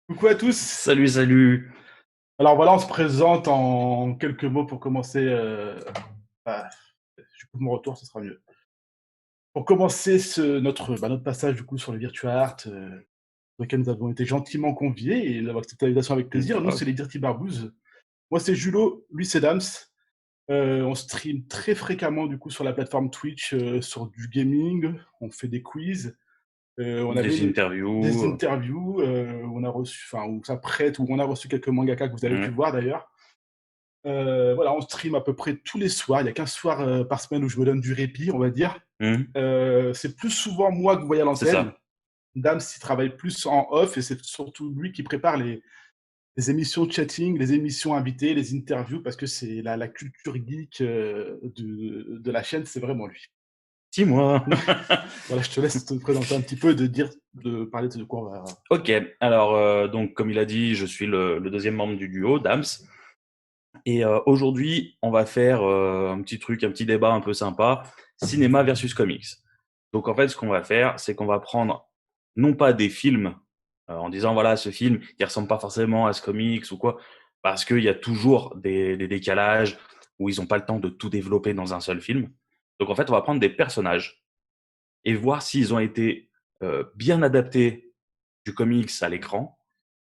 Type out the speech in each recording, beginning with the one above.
Coucou à tous. Salut, salut. Alors voilà, on se présente en quelques mots pour commencer. Bah, je coupe mon retour, ce sera mieux. Pour commencer notre passage du coup sur le Virtua Art, pour lequel nous avons été gentiment conviés et d'avoir accepté l'invitation avec plaisir. Nous, Grave. c'est les Dirty Barbouz. Moi, c'est Julo, lui, c'est Dams. On stream très fréquemment du coup sur la plateforme Twitch sur du gaming. On fait des quiz. On avait Des des interviews. interviews où on a reçu, enfin, où ça prête, où on a reçu quelques mangaka que vous avez pu Ouais, voir d'ailleurs. Voilà, on stream à peu près tous les soirs. Il y a qu'un soir, par semaine où je me donne du répit, on va dire. C'est plus souvent moi que vous voyez à c'est l'antenne. ça. Dams, il travaille plus en off et c'est surtout lui qui prépare les émissions de chatting, les émissions invitées, les interviews parce que c'est la culture geek, de la chaîne, c'est vraiment lui. Dis-moi. Voilà, je te laisse te présenter un petit peu, de parler de quoi on va. Ok, alors, donc, comme il a dit, je suis le deuxième membre du duo, Dams. Et aujourd'hui, on va faire un petit truc, un petit débat un peu sympa, cinéma versus comics. Donc, en fait, ce qu'on va faire, c'est qu'on va prendre non pas des films en disant, voilà, ce film, il ressemble pas forcément à ce comics ou quoi, parce qu'il y a toujours des décalages où ils n'ont pas le temps de tout développer dans un seul film. Donc, en fait, on va prendre des personnages et voir s'ils ont été bien adaptés du comics à l'écran,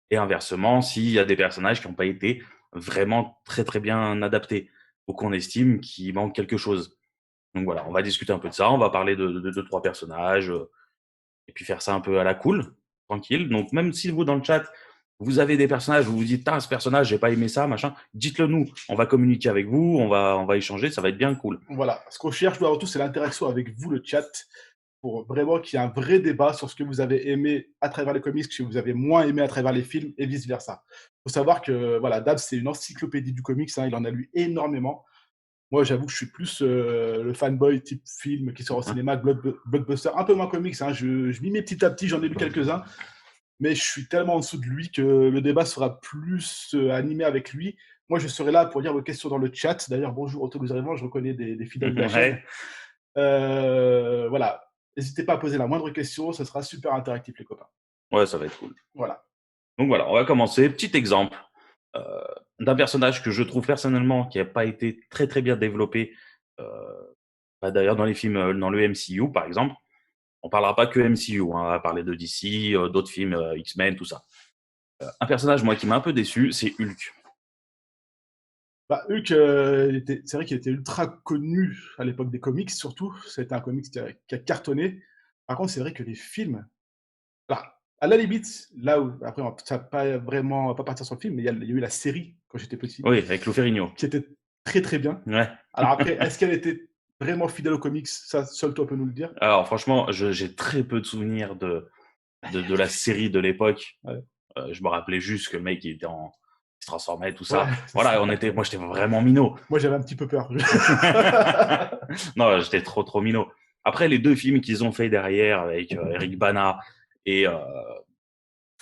et inversement, s'il y a des personnages qui n'ont pas été vraiment très très bien adaptés, ou qu'on estime qu'il manque quelque chose. Donc voilà, on va discuter un peu de ça, on va parler de deux, trois personnages, et puis faire ça un peu à la cool, tranquille. Donc même si vous, dans le chat, vous avez des personnages, vous vous dites, ah, ce personnage, j'ai pas aimé ça, machin, dites-le nous, on va communiquer avec vous, on va échanger, ça va être bien cool. Voilà, ce qu'on cherche, nous, avant tout, c'est l'interaction avec vous, le chat, pour vraiment qu'il y ait un vrai débat sur ce que vous avez aimé à travers les comics, ce que vous avez moins aimé à travers les films, et vice-versa. Il faut savoir que voilà, Dab, c'est une encyclopédie du comics, hein, il en a lu énormément. Moi, j'avoue que je suis plus le fanboy type film qui sort au cinéma, blockbuster, un peu moins comics. Hein, je m'y mets petit à petit, j'en ai lu quelques-uns, mais je suis tellement en dessous de lui que le débat sera plus animé avec lui. Moi, je serai là pour lire vos questions dans le chat. D'ailleurs, bonjour, Otto Gouvernement, je reconnais des fidèles de la chaîne. Ouais, Voilà. N'hésitez pas à poser la moindre question, ce sera super interactif, les copains. ouais, ça va être cool. Voilà. Donc voilà, on va commencer. Petit exemple euh, d'un personnage que je trouve personnellement qui n'a pas été très très bien développé. euh, D'ailleurs, dans les films, dans le MCU par exemple, on parlera pas que MCU, hein, on va parler de DC, d'autres films, X-Men, tout ça. Un personnage, moi, qui m'a un peu déçu, c'est Hulk. Bah, Hulk, c'est vrai qu'il était ultra connu à l'époque des comics, surtout. C'était un comics qui a cartonné. Par contre, c'est vrai que les films, alors, à la limite, là où, après, ça va pas vraiment, on va pas partir sur le film, mais il y a eu la série quand j'étais petit, Oui, avec Lou Ferrigno. qui était très très bien. Ouais. Alors après, est-ce qu'elle était vraiment fidèle aux comics? Ça, seul toi peux nous le dire. Alors franchement, j'ai très peu de souvenirs de la série de l'époque. Ouais, Je me rappelais juste que le mec il était en il se transformait tout ouais, ça. c'est Voilà, ça. moi j'étais vraiment minot. Moi, j'avais un petit peu peur. Non, j'étais trop trop minot. Après les deux films qu'ils ont fait derrière avec Eric Bana et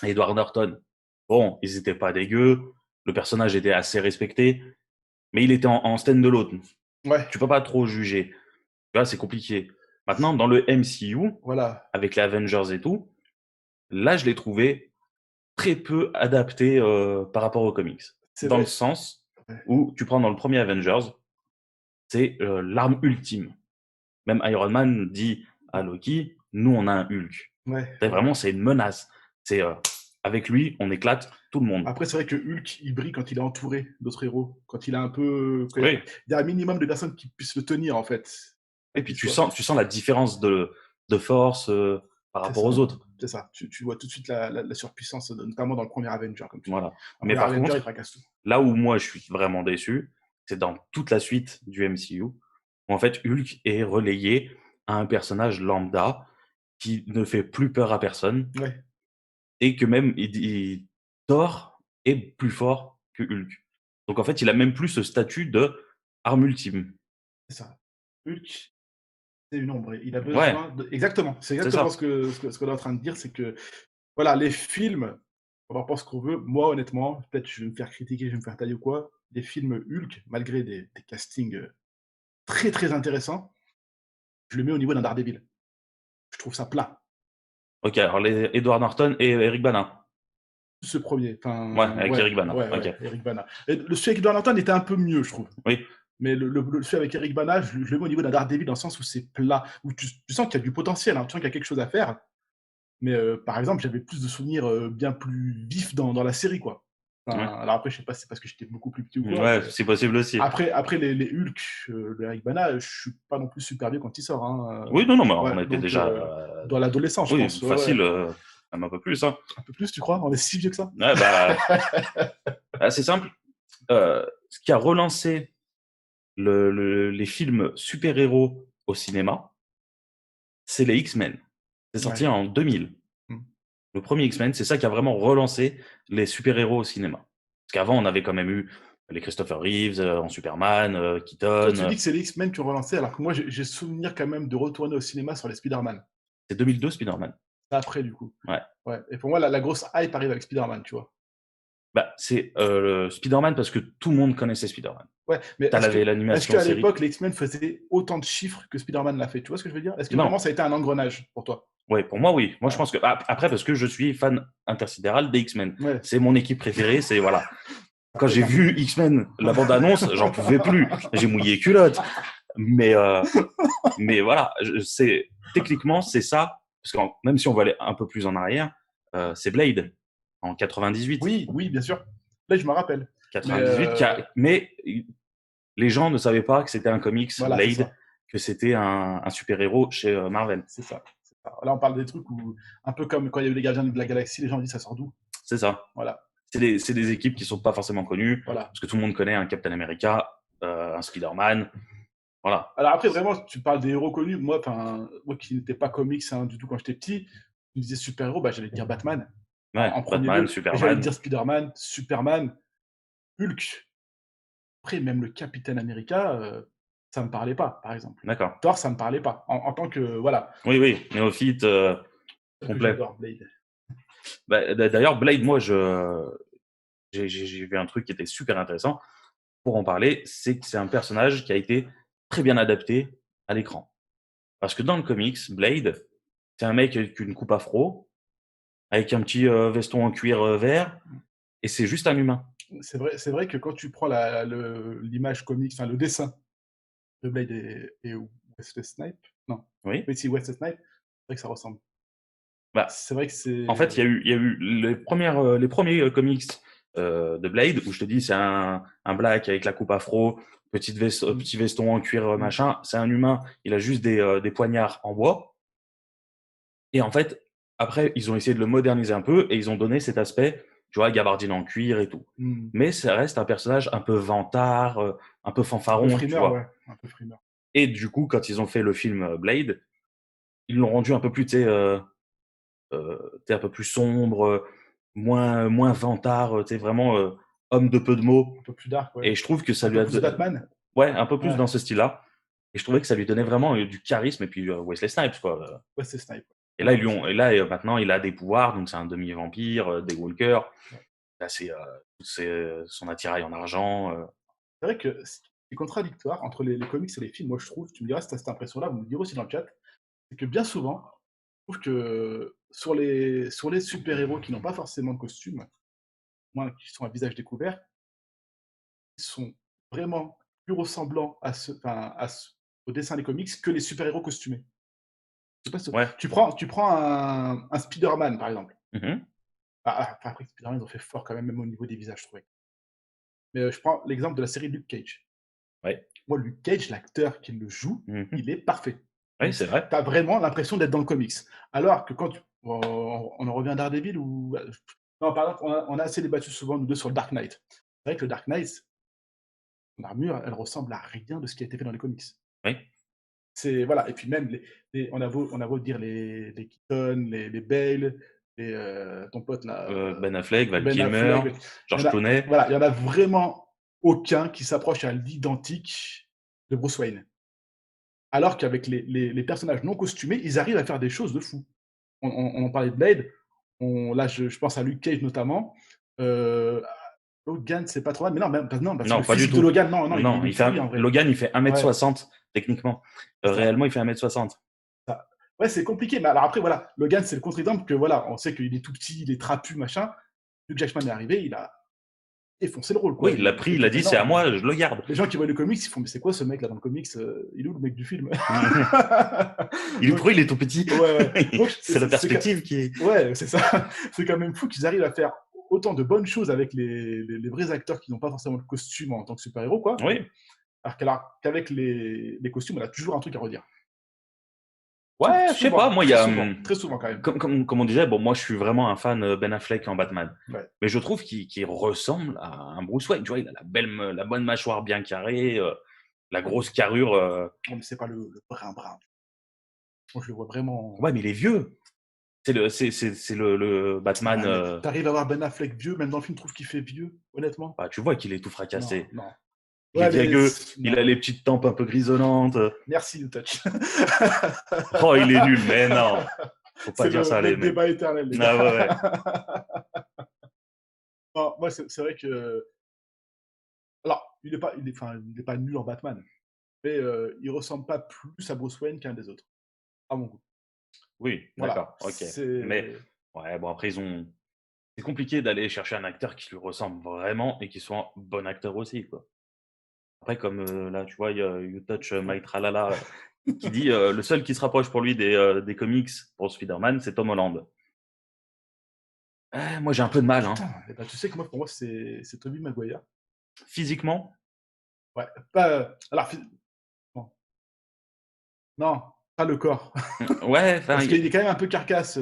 Edward Norton, bon, ils étaient pas dégueux. Le personnage était assez respecté, mais il était en stand-alone. Ouais, Tu peux pas trop juger. Tu vois, c'est compliqué. Maintenant, dans le MCU, voilà, avec les Avengers et tout, là, je l'ai trouvé très peu adapté par rapport aux comics. c'est Dans le vrai. sens Ouais, où tu prends dans le premier Avengers, c'est l'arme ultime. Même Iron Man dit à Loki, nous, on a un Hulk. ouais, C'est ouais. vraiment, c'est une menace. C'est avec lui, on éclate tout le monde. Après, c'est vrai que Hulk, il brille quand il est entouré d'autres héros, quand il a un peu, quand Oui. il y a un minimum de personnes qui puissent le tenir, en fait. Et Qu'il puis soit. tu sens la différence de force par C'est rapport ça, aux autres. c'est ça. Tu vois tout de suite la surpuissance, notamment dans le premier Avenger, comme tu dis. Voilà. Dans le Mais premier par Avenger, il contre, fracasse tout. là où moi je suis vraiment déçu, c'est dans toute la suite du MCU, où en fait Hulk est relayé à un personnage lambda qui ne fait plus peur à personne, Ouais, et que même Thor est plus fort que Hulk. Donc en fait, il a même plus ce statut de arme ultime. c'est ça. Hulk, c'est une ombre. Il a Ouais, besoin de. Exactement. C'est c'est exactement ça. ce qu'on est en train de dire, c'est que voilà, les films, on en pense ce qu'on veut. Moi, honnêtement, peut-être je vais me faire critiquer, je vais me faire tailler ou quoi. Les films Hulk, malgré des castings très très intéressants, je le mets au niveau d'un Daredevil. Je trouve ça plat. Ok, alors les Edward Norton et Eric Bana. ce premier. Ouais, Enfin, avec Eric Bana. ouais, Ok. Eric Bana. Et celui avec Edward Norton était un peu mieux, je trouve. Oui. Mais celui avec Eric Bana, je le mets au niveau d'un Daredevil dans le sens où c'est plat, où tu sens qu'il y a du potentiel, hein, tu sens qu'il y a quelque chose à faire. Mais par exemple, j'avais plus de souvenirs bien plus vifs dans la série, quoi. Enfin, Ouais. alors après, je sais pas si c'est parce que j'étais beaucoup plus petit ou quoi, Ouais, mais c'est possible aussi. après les Hulk de Eric Bana, je suis pas non plus super vieux quand il sort. Hein, Oui, non, mais ouais, on était donc déjà. dans l'adolescence, je Oui, pense. Ouais, ouais. facile, même un peu plus. Hein. Un peu plus, tu crois? On est si vieux que ça? Ouais, c'est simple. Ce qui a relancé les films super-héros au cinéma, c'est les X-Men. C'est sorti Ouais. en 2000. Mmh. Le premier X-Men, c'est ça qui a vraiment relancé les super-héros au cinéma. Parce qu'avant, on avait quand même eu les Christopher Reeves en Superman, Toi, Keaton. tu dis que c'est les X-Men qui ont relancé, alors que moi, j'ai souvenir quand même de retourner au cinéma sur les Spider-Man. C'est 2002 Spider-Man. C'est après, du coup. Ouais. Ouais. Et pour moi, la grosse hype arrive avec Spider-Man, tu vois. C'est Spider-Man parce que tout le monde connaissait Spider-Man. Ouais, mais Tu avais est-ce l'animation en qu'à série. l'époque, les X-Men faisaient autant de chiffres que Spider-Man l'a fait? Tu vois ce que je veux dire? Est-ce que Non, vraiment ça a été un engrenage pour toi? ouais, pour moi, oui. Moi, je Ouais. pense que. Après, parce que je suis fan intersidéral des X-Men. Ouais. C'est mon équipe préférée, c'est voilà. Quand Après, j'ai vu X-Men, la bande-annonce, j'en pouvais plus. J'ai mouillé culotte. Mais, voilà, techniquement, c'est ça. Parce que même si on va aller un peu plus en arrière, c'est Blade en 98. Oui, oui, bien sûr. Là, je me rappelle. Mais 98, mais les gens ne savaient pas que c'était un comics, voilà, c'est Blade, ça. que c'était un super-héros chez Marvel. C'est ça. C'est ça. Là, on parle des trucs où, un peu comme quand il y a eu les Gardiens de la Galaxie, les gens disent ça sort d'où? C'est ça. Voilà. C'est des équipes qui sont pas forcément connues, Voilà. parce que tout le monde connaît un Captain America, un Spider-Man. Voilà. Alors après, vraiment, tu parles des héros connus. Moi qui n'étais pas comics hein, du tout quand j'étais petit, tu me disais super-héros, bah, j'allais te dire Batman Ouais, en premier Batman, lieu. Mais j'allais te Superman. dire Spider-Man, Superman, Hulk. Après, même le Capitaine America, ça me parlait pas, par exemple. D'accord. Thor, ça me parlait pas. En tant que, voilà, Oui, oui, néophyte que complet. j'adore Blade. D'ailleurs, Blade, moi, j'ai vu un truc qui était super intéressant pour en parler, c'est que c'est un personnage qui a été très bien adapté à l'écran. Parce que dans le comics, Blade, c'est un mec avec une coupe afro, avec un petit veston en cuir vert, et c'est juste un humain. C'est vrai que quand tu prends l'image comics, enfin le dessin de Blade et Wesley Snipes, non, Oui. oui, si Wesley Snipes, c'est vrai que ça ressemble. Bah, C'est vrai que c'est. en fait, il y a eu les premiers comics de Blade, où je te dis, c'est un black avec la coupe afro, petit veston en cuir, machin. C'est un humain, il a juste des poignards en bois. Et en fait, après, ils ont essayé de le moderniser un peu et ils ont donné cet aspect, tu vois, gabardine en cuir et tout. Mmh. Mais ça reste un personnage un peu vantard, un peu Un peu fanfaron, tu frimeur, vois. ouais, un peu frimeur. Et du coup, quand ils ont fait le film Blade, ils l'ont rendu un peu plus, un peu plus sombre, moins vantard, vraiment homme de peu de mots. Un peu plus dark, ouais. Et je trouve que ça Un lui peu a. plus Batman? Ouais, un peu plus Ouais, dans ce style-là. Et je trouvais que ça lui donnait vraiment du charisme et puis Wesley Snipes, quoi. Wesley Snipes. Et là, Ouais, c'est maintenant, il a des pouvoirs, donc c'est un demi-vampire, des walkers. ouais. Là, son attirail en argent. C'est vrai que ce qui est contradictoire entre les comics et les films, moi je trouve, tu me diras si tu as cette impression-là, vous me le direz aussi dans le chat, c'est que bien souvent, je trouve que sur les super-héros qui n'ont pas forcément de costume, moins qui sont à visage découvert, ils sont vraiment plus ressemblants au dessin des comics que les super-héros costumés. Je sais pas si Ouais. tu prends un Spider-Man par exemple. Mhm. Après Spider-Man, ils ont fait fort quand même, même au niveau des visages, je trouvais. Mais je prends l'exemple de la série Luke Cage. Ouais. Moi, Luke Cage, l'acteur qui le joue, Mhm. il est parfait. Oui, c'est vrai. Tu as vraiment l'impression d'être dans le comics. Alors que quand on en revient à Daredevil ou non, par exemple, on a assez débattu souvent nous 2 sur le Dark Knight. C'est vrai que le Dark Knight, son armure, elle ressemble à rien de ce qui a été fait dans les comics. Oui. C'est voilà et puis même on a beau dire les Keaton, les Bale, ton pote là, Ben Affleck, Val Ben Kilmer, Affleck, il y en George a Clooney. voilà, il y en a vraiment aucun qui s'approche à l'identique de Bruce Wayne. Alors qu'avec les personnages non costumés, ils arrivent à faire des choses de fou. On en parlait de Blade, là je pense à Luke Cage notamment, heu, Logan c'est pas trop mal, mais non, parce que Non, le pas du physique de tout. Logan, non, il Non, est pourri en vrai. Logan, il fait Ouais, 1m60, techniquement. c'est ça, Réellement, il fait 1m60. ça. Ouais, c'est compliqué, mais alors après voilà, Logan c'est le contre-exemple que voilà, on sait qu'il est tout petit, il est trapu, machin. Hugh Jackman est arrivé, il a défoncé le rôle, quoi. Oui, il l'a pris, il a C'était dit c'est à énorme. moi, je le garde. Les gens qui voient le comics, ils font, mais c'est quoi ce mec là dans le comics? Il est où le mec du film? Pourquoi il est tout petit? Ouais. Donc, C'est la perspective qui est. ouais, c'est ça. C'est quand même fou qu'ils arrivent à faire autant de bonnes choses avec les vrais acteurs qui n'ont pas forcément de costume en tant que super-héros, quoi. Oui. Alors qu'avec les costumes, on a toujours un truc à redire. Ouais, je sais pas, moi, il y a. Très souvent, quand même. Comme on disait, bon, moi, je suis vraiment un fan Ben Affleck en Batman. Ouais. Mais je trouve qu'il ressemble à un Bruce Wayne. Tu vois, il a la bonne mâchoire bien carrée, la grosse carrure. Non, mais c'est pas le brun. Moi, je le vois vraiment. Ouais, mais il est vieux. C'est le Batman. Ouais, mais t'arrives à voir Ben Affleck vieux, même dans le film, tu trouves qu'il fait vieux, honnêtement? Bah, tu vois qu'il est tout fracassé. Non. Il est Ouais, mais viagueux, il a non. les petites tempes un peu grisonnantes. Merci, Touch. Oh, il est nul, mais non. Faut pas C'est dire ça à les le mecs. débat éternel, les Ah gars. ouais. Non, moi, c'est vrai que. Alors, il est pas nul en Batman, mais il ressemble pas plus à Bruce Wayne qu'un des autres, à mon goût. Oui, Voilà. d'accord, ok. Mais ouais, bon, après, c'est compliqué d'aller chercher un acteur qui lui ressemble vraiment et qui soit un bon acteur aussi, quoi. Après, comme là, tu vois, il y a You Touch My Tralala qui dit le seul qui se rapproche pour lui des comics pour Spider-Man, c'est Tom Holland. Moi, j'ai un peu de mal. Hein. Putain, eh ben, tu sais que moi, pour moi, c'est Tobey Maguire. Physiquement, Ouais, pas. Alors, non, pas le corps. ouais, enfin, Parce qu'il est quand même un peu carcasse.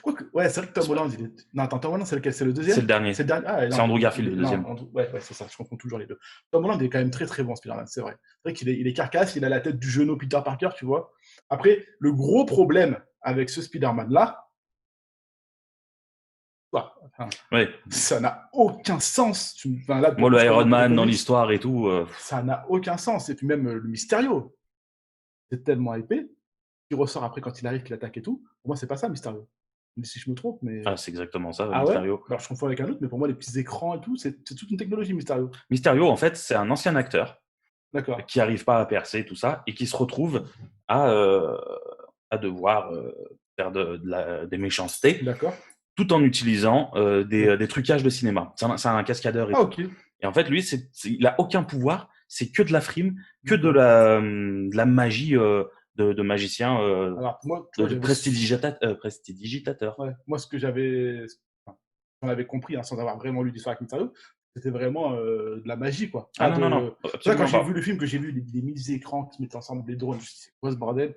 Quoique, ouais, c'est vrai que Tom Holland, il est. Non, attends, Tom Holland, c'est lequel? C'est le deuxième? c'est le dernier. C'est le dernier. Ah, C'est non, Andrew Garfield, le deuxième. Ouais, c'est ça, je confonds toujours les deux. Tom Holland est quand même très très bon, Spider-Man, c'est vrai. C'est vrai il est carcasse, il a la tête du genou Peter Parker, tu vois. Après, le gros problème avec ce Spider-Man-là, Ouais. ça n'a aucun sens. Là, Moi, le Iron Man dans comics, l'histoire et tout. ça n'a aucun sens. Et puis même le Mysterio, c'est tellement épais, qui ressort après quand il arrive, qu'il attaque et tout. Pour moi, c'est pas ça, Mysterio. Mais si je me trompe, mais. Ah, c'est exactement ça, Ah ouais? Mysterio. Alors, je confonds avec un autre, mais pour moi, les petits écrans et tout, c'est toute une technologie, Mysterio. Mysterio, en fait, c'est un ancien acteur D'accord. qui n'arrive pas à percer tout ça et qui se retrouve à devoir faire des méchancetés. D'accord. Tout en utilisant des trucages de cinéma. C'est un cascadeur. Ah, ok. Et en fait, lui, il n'a aucun pouvoir. C'est que de la frime, que de la magie de magicien, Alors, moi, tu vois, de prestidigitateur. Ouais. Moi, ce que j'avais. Enfin, on avait compris, hein, sans avoir vraiment lu l'histoire avec Mysterio, c'était vraiment de la magie, quoi. Ah non, C'est vrai, absolument quand j'ai pas. vu le film, que j'ai vu les mille écrans qui mettent ensemble des drones, je me suis dit, c'est quoi ce bordel?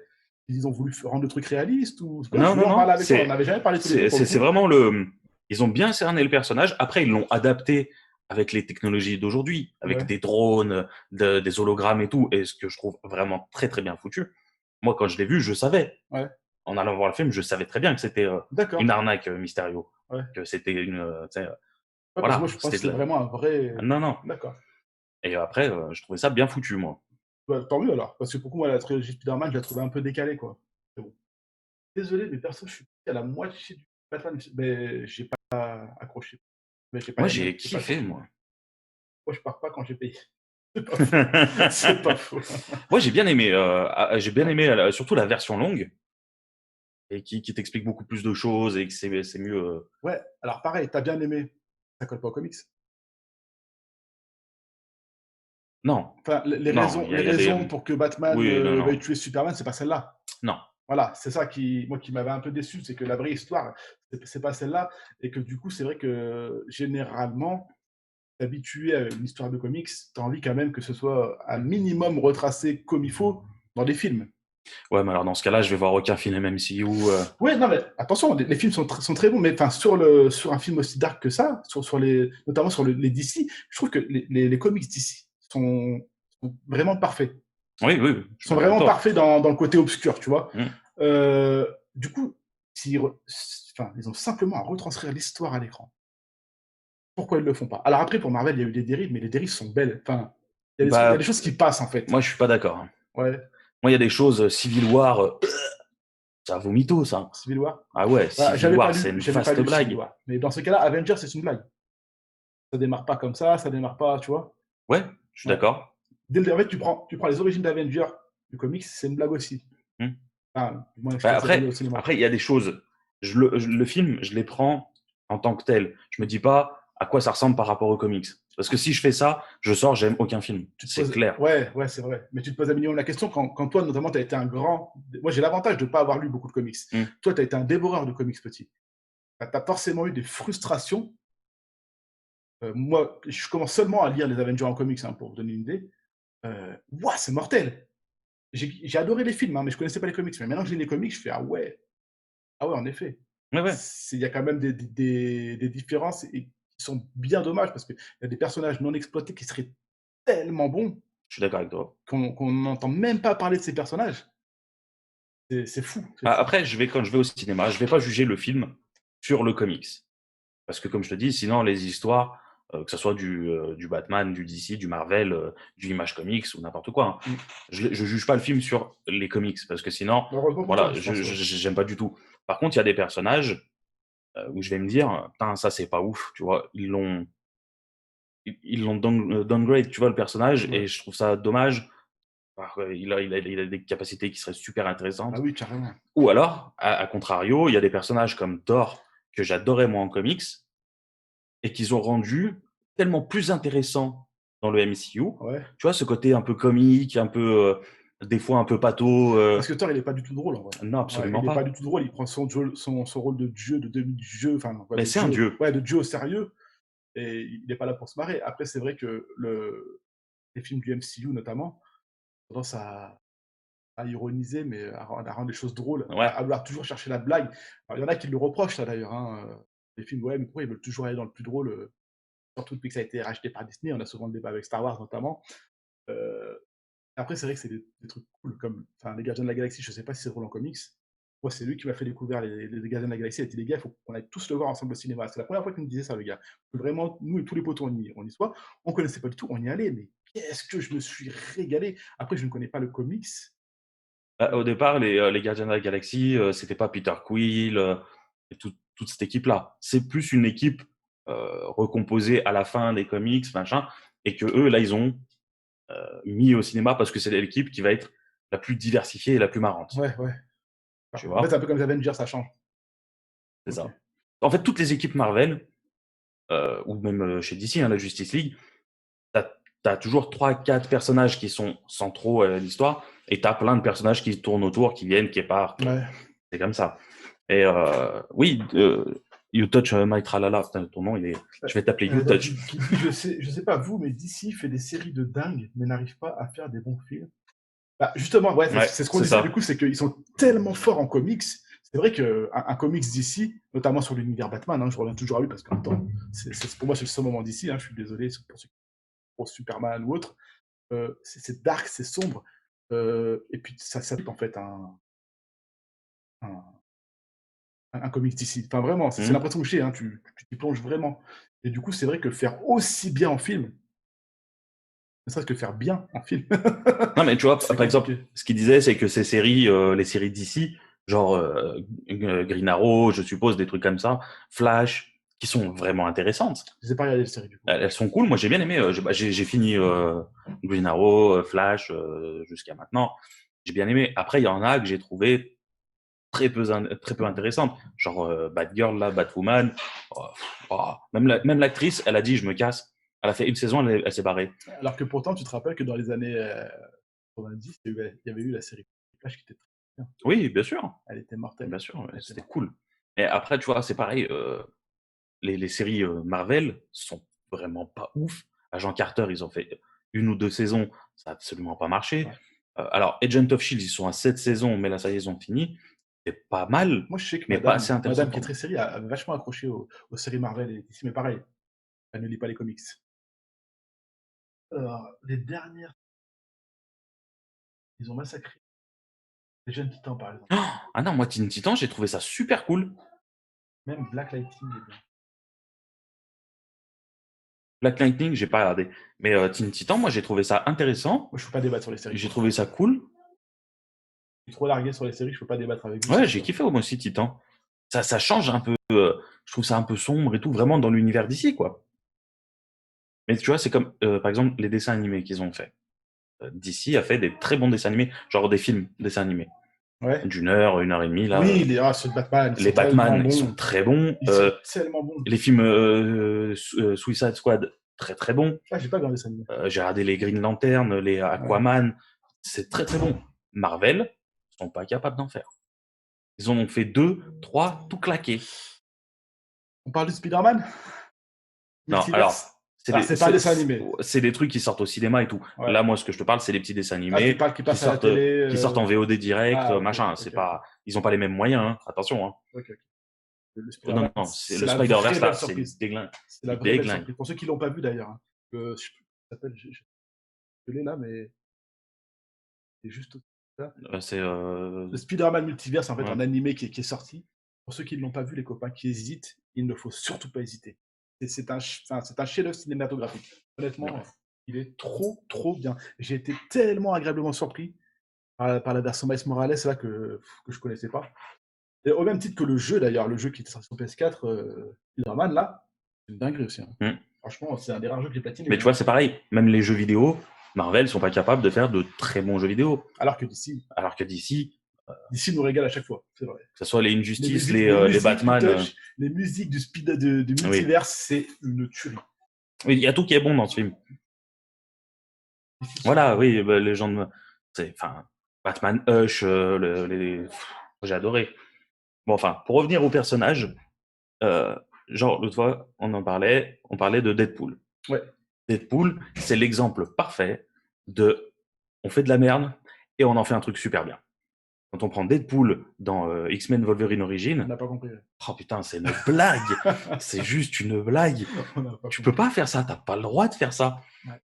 Ils ont voulu rendre le truc réaliste ou quoi? Non, Je voulais en parler avec toi, c'est on n'avait jamais parlé tous les deux. c'est vraiment le. Ils ont bien cerné le personnage. Après, ils l'ont adapté avec les technologies d'aujourd'hui, avec Ouais. des drones, des hologrammes et tout, et ce que je trouve vraiment très très bien foutu. Moi, quand je l'ai vu, je savais. Ouais. En allant voir le film, je savais très bien que c'était D'accord. une arnaque, Mysterio. Ouais. Que c'était une. Ouais, parce que Voilà, moi, je pense que c'était c'est vraiment un vrai. Non. D'accord. Et après, je trouvais ça bien foutu, moi. Bah, tant mieux alors, parce que pour moi, la trilogie Spider-Man, je la trouvais un peu décalée, quoi. C'est bon. Désolé, mais perso, je suis à la moitié du Batman, mais j'ai pas accroché. Mais j'ai pas Moi, aimé, j'ai j'ai pas kiffé, continué. moi. Moi, je pars pas quand j'ai payé. C'est pas faux. C'est pas faux. Moi, j'ai bien aimé, surtout la version longue et qui t'explique beaucoup plus de choses et que c'est mieux. Ouais, alors pareil, t'as bien aimé. Ça colle pas aux comics. Non, Enfin, les non, raisons, il y les a des. raisons pour que Batman Oui, non. veuille tuer Superman, c'est pas celle-là. Non. Voilà, c'est ça moi, qui m'avait un peu déçu, c'est que la vraie histoire, c'est pas celle-là, et que du coup, c'est vrai que généralement, habitué à une histoire de comics, t'as envie quand même que ce soit un minimum retracé comme il faut dans les films. Ouais, mais alors dans ce cas-là, je vais voir aucun film MCU. Ouais, non, mais attention, les films sont très bons, mais sur un film aussi dark que ça, notamment sur les DC, je trouve que les comics DC sont vraiment parfaits. Oui. Ils sont vraiment parfaits dans le côté obscur, tu vois. Du coup, ils ont simplement à retranscrire l'histoire à l'écran. Pourquoi ils le font pas? Alors après, pour Marvel, il y a eu des dérives, mais les dérives sont belles. Enfin, il y a des choses qui passent, en fait. Moi, je suis pas d'accord. Hein. Ouais. Moi, il y a des choses, Civil War, c'est un vomito, ça. Civil War. Ah ouais, Civil War, c'est une vaste blague. Mais dans ce cas-là, Avengers, c'est une blague. Ça démarre pas comme ça démarre pas, tu vois. Ouais, je suis d'accord. En fait, tu prends les origines d'Avengers du comics, c'est une blague aussi. Après, il y a des choses. Le film, je les prends en tant que tel. Je me dis pas à quoi ça ressemble par rapport aux comics. Parce que si je fais ça, je sors, j'aime aucun film. Tu te C'est poses clair. ouais, ouais, c'est vrai. Mais tu te poses un minimum la question quand toi, notamment, tu as été un grand moi, j'ai l'avantage de ne pas avoir lu beaucoup de comics. Mm. Toi, tu as été un dévoreur de comics petit. Tu as forcément eu des frustrations. Moi, je commence seulement à lire les Avengers en comics, hein, pour vous donner une idée. Wouah, c'est mortel! J'ai adoré les films, hein, mais je connaissais pas les comics. Mais maintenant que j'ai les comics, je fais: ah ouais, en effet». Ouais, ouais, Il y a quand même des différences et qui sont bien dommages parce qu'il y a des personnages non exploités qui seraient tellement bons je suis d'accord avec toi. qu'on n'entend même pas parler de ces personnages. C'est fou, c'est fou. Après, quand je vais au cinéma, je vais pas juger le film sur le comics. Parce que comme je te dis, sinon les histoires, que ce soit du Batman, du DC, du Marvel, du Image Comics ou n'importe quoi, hein, Mmh. je juge pas le film sur les comics parce que sinon, Heureusement pour toi, voilà, je pense, ouais. j'aime pas du tout. Par contre, il y a des personnages où je vais me dire, putain, ça c'est pas ouf, tu vois, ils l'ont downgrade, tu vois, le personnage, Ouais. et je trouve ça dommage. Il a des capacités qui seraient super Ah intéressantes. oui, carrément. Ou alors, à contrario, il y a des personnages comme Thor que j'adorais moi en comics et qu'ils ont rendu tellement plus intéressant dans le MCU. Ouais. Tu vois, ce côté un peu comique, un peu, des fois un peu pathos. Parce que Thor, il est pas du tout drôle, en vrai. Non, Ouais, absolument il est pas pas. du tout drôle, il prend son rôle de dieu, de demi-dieu, enfin, ouais, Mais c'est un dieu. de dieu au sérieux et il est pas là pour se marrer. Après, c'est vrai que les films du MCU notamment, ont tendance à ironiser, mais à rendre les choses drôles, Ouais. à vouloir toujours chercher la blague. Alors il y en a qui le reprochent ça d'ailleurs, hein, les films, ouais, mais pourquoi ils veulent toujours aller dans le plus drôle, surtout depuis que ça a été racheté par Disney, on a souvent le débat avec Star Wars notamment. Heu, Après c'est vrai que c'est des trucs cool comme enfin les Gardiens de la Galaxie, je sais pas si c'est drôle en comics. Moi, c'est lui qui m'a fait découvrir les Gardiens de la Galaxie. Il a dit: «Les gars, il faut qu'on aille tous le voir ensemble au cinéma». C'est la première fois qu'il me disait ça, le gars. Vraiment, nous et tous les potos, on y soit. On connaissait pas du tout, on y allait, mais qu'est-ce que je me suis régalé. Après, je ne connais pas le comics. Au départ, les Gardiens de la Galaxie, c'était pas Peter Quill, et toute cette équipe-là. C'est plus une équipe, recomposée à la fin des comics, machin, et qu'eux, là, ils ont, mis au cinéma parce que c'est l'équipe qui va être la plus diversifiée et la plus marrante, Ouais, ouais. tu En fait, c'est un vois? peu comme les Avengers, ça change. C'est OK. ça. En fait, toutes les équipes Marvel, ou même, chez DC, hein, la Justice League, tu as toujours 3-4 personnages qui sont centraux à l'histoire et tu as plein de personnages qui tournent autour, qui viennent, qui partent, Ouais. c'est comme ça. Et oui, You Touch My Tralala, putain, ton nom, il est je vais t'appeler You Bah, Touch. qui dit: «Je sais pas vous, mais DC fait des séries de dingue, mais n'arrive pas à faire des bons films». Bah, justement, ouais, Ouais, c'est ce qu'on c'est disait du ça. coup, c'est qu'ils sont tellement forts en comics. C'est vrai qu'un comics DC, notamment sur l'univers Batman, hein, je reviens toujours à lui parce qu'en même temps, pour moi, c'est le seul moment DC, hein, je suis désolé pour ceux qui pour Superman ou autre. C'est dark, c'est sombre, et puis ça pique en fait un un comics DC. Enfin vraiment, c'est Mmh. l'impression que j'ai, hein, tu t'y plonges vraiment et du coup, c'est vrai que faire aussi bien en film, ne serait-ce que faire bien en film, Non, mais tu vois, c'est par exemple, compliqué. ce qu'il disait, c'est que ces séries, les séries DC, genre, Green Arrow, je suppose, des trucs comme ça, Flash, qui sont vraiment intéressantes. Je les ai pas regardé les séries du coup. Elles sont cool. Moi, j'ai bien aimé, j'ai fini, Green Arrow, Flash, jusqu'à maintenant. J'ai bien aimé. Après, il y en a que j'ai trouvé très peu intéressantes. Genre, Batgirl, là, Batwoman. Oh, même l'actrice, elle a dit: «Je me casse». Elle a fait une saison, elle s'est barrée. Alors que pourtant, tu te rappelles que dans les années, 90, il y avait eu la série Flash qui était très bien. Oui, bien sûr. Elle était mortelle. Bien sûr, ouais, Elle était c'était mortelle. cool. Et après, tu vois, c'est pareil, les séries, Marvel sont vraiment pas ouf. Agent Carter, ils ont fait une ou 2 saisons, ça a absolument pas marché. Ouais. Alors Agent of Shield, ils sont à 7 saisons, mais là, ça y est, ils ont fini. C'est pas mal, Moi, je sais que mais pas assez intéressant madame qui est pour très moi. série avait vachement accroché aux séries Marvel et DC, mais pareil, elle ne lit pas les comics. Alors, les dernières, ils ont massacré les Jeunes Titans, par exemple. Ah non, moi, Teen Titans, j'ai trouvé ça super cool. Même Black Lightning est bien. Black Lightning, j'ai pas regardé, mais Teen Titans, moi, j'ai trouvé ça intéressant, Moi, je peux pas débattre sur les séries, j'ai quoi. trouvé ça cool. Je suis trop largué sur les séries, je peux pas débattre avec vous, Ouais, c'est j'ai sûr. kiffé moi aussi Titan. Ça change un peu, je trouve ça un peu sombre et tout, vraiment dans l'univers d'ici, quoi. Mais tu vois, c'est comme, par exemple, les dessins animés qu'ils ont fait. DC a fait des très bons dessins animés, genre des films dessins animés. Ouais. une heure et demie, là. Oui, ceux de Batman, ils Les sont tellement Batman, ils sont bons. très bons. Ils sont tellement bons. Les films Suicide Squad, très très bons. Ah, j'ai pas regardé ça. J'ai regardé les Green Lantern, les Ouais. Aquaman, c'est très très bon. Marvel, ils sont pas capables d'en faire. Ils en ont fait 2, 3, tout claqué. On parle du Spider-Man? Non, alors, Multiverse? Ah, c'est pas un dessin animé. c'est des trucs qui sortent au cinéma et tout. Ouais. Là, moi, ce que je te parle, c'est des petits dessins Ah, tu animés parles qui passe à la télé. qui sortent en VOD direct, Ah, ok, machin. ok, C'est ok. pas, ils ont pas les mêmes moyens, hein. Attention, hein. Ok, ok. Le Oh, non, Spider-Man, non, c'est c'est le la vraie Spider-Verse belle là, c'est surprise. déglingue. C'est la vraie belle surprise. Pour ceux qui l'ont pas vu d'ailleurs. Hein. Je sais plus comment ça s'appelle, je l'ai là, mais c'est juste là. C'est Le Spider-Man Multiverse, en fait, ouais. un animé qui est sorti. Pour ceux qui ne l'ont pas vu, les copains qui hésitent, il ne faut surtout pas hésiter. C'est un chef-d'œuvre cinématographique. Honnêtement, Ouais. il est trop, trop bien. J'ai été tellement agréablement surpris par la version Miles Morales là, que je connaissais pas. Et au même titre que le jeu, d'ailleurs, le jeu qui était sorti sur PS4, Spider-Man, là, c'est une dinguerie aussi. Hein. Mm. Franchement, c'est un des rares jeux que j'ai platiné. Mais tu vois, c'est pareil. Même les jeux vidéo, Marvel sont pas capables de faire de très bons jeux vidéo. Alors que d'ici, Alors que DC, nous régale à chaque fois, c'est vrai. que ce soit les Injustice, Les les musiques du Batman. Touch, les musiques du Oui. multiverse, c'est une tuerie. Oui, il y a tout qui est bon dans ce film. Voilà, oui, bah, les gens de... Enfin, Batman, Hush, j'ai adoré. Bon, enfin, pour revenir au personnage, genre, l'autre fois, on parlait de Deadpool. Ouais. Deadpool, c'est l'exemple parfait de on fait de la merde et on en fait un truc super bien. Quand on prend Deadpool dans X-Men Wolverine On Origin, n'a pas compris. oh putain, c'est une blague. C'est juste une blague. Tu peux pas faire ça, t'as pas le droit de faire ça. Ouais.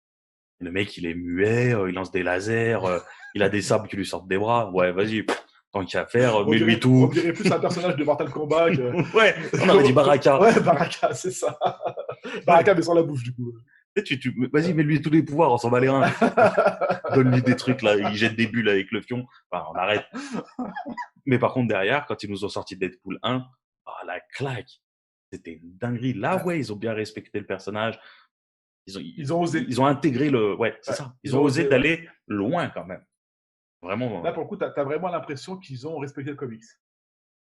Le mec, il est muet, il lance des lasers, il a des sabres qui lui sortent des bras. Ouais, vas-y, tant qu'il y a à faire, mets-lui On tout. dirait plus un personnage de Mortal Kombat que. Ouais, on aurait dit Baraka. Ouais, Baraka, c'est ça. Baraka, mais sans la bouche, du coup. Vas-y, mets-lui tous les pouvoirs, on s'en bat les reins. Donne-lui des trucs, là, il jette des bulles avec le fion. Enfin, on arrête. Mais par contre, derrière, quand ils nous ont sorti Deadpool 1, la claque. C'était une dinguerie. Là, ouais, ils ont bien respecté le personnage. Ils ont osé. Ils ont intégré le. Ouais, c'est ça. Ils ont osé d'aller loin quand même. Vraiment. Là, pour le coup, t'as vraiment l'impression qu'ils ont respecté le comics.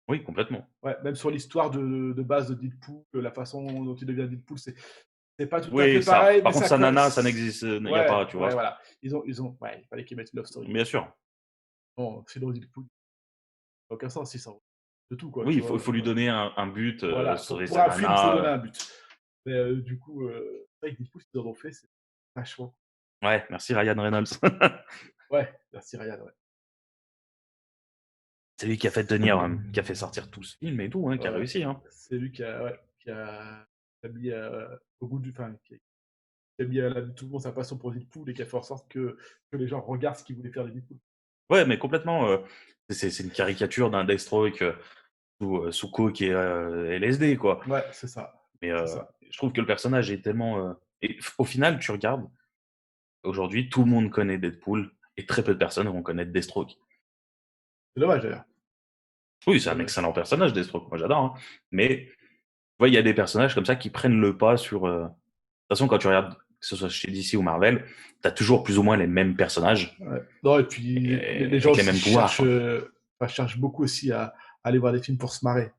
Oui, complètement. Ouais, même sur l'histoire de base de Deadpool, la façon dont il devient Deadpool, c'est pas tout à Oui, fait ça. pareil. Par Mais contre, sa nana, ça n'existe. Il n'y a pas, tu vois. Ouais, voilà. Ouais, il fallait qu'ils mettent une love story. Bien sûr. Bon, sinon, Deadpool, aucun sens, si ça. De tout, quoi. Oui, il faut lui donner un but, voilà. sauver Pour sa un film, il faut donner nana. un but. Mais du coup, c'est vrai que Deadpool, ce qu'ils en ont fait, c'est vachement. Ouais, merci Ryan Reynolds. Ouais, merci Ryan, ouais. C'est lui qui a fait tenir, qui a fait sortir tout ce film et tout, hein, qui a réussi. Hein. C'est lui qui a mis au bout du. Enfin, qui a mis à la vue de tout le monde sa passion pour Deadpool et qui a fait en sorte que les gens regardent ce qu'ils voulaient faire de Deadpool. Ouais, mais complètement. C'est une caricature d'un Deathstroke sous coke et LSD, quoi. Ouais, c'est ça. Mais je trouve que le personnage est tellement. Et au final, tu regardes, aujourd'hui, tout le monde connaît Deadpool et très peu de personnes vont connaître Deathstroke. C'est dommage d'ailleurs. Oui, c'est un excellent personnage, Deathstroke, moi j'adore. Hein. Mais tu vois, il y a des personnages comme ça qui prennent le pas sur. De toute façon, quand tu regardes, que ce soit chez DC ou Marvel, tu as toujours plus ou moins les mêmes personnages. Ouais. Non, et puis les gens avec les mêmes pouvoirs, cherchent beaucoup aussi à aller voir des films pour se marrer,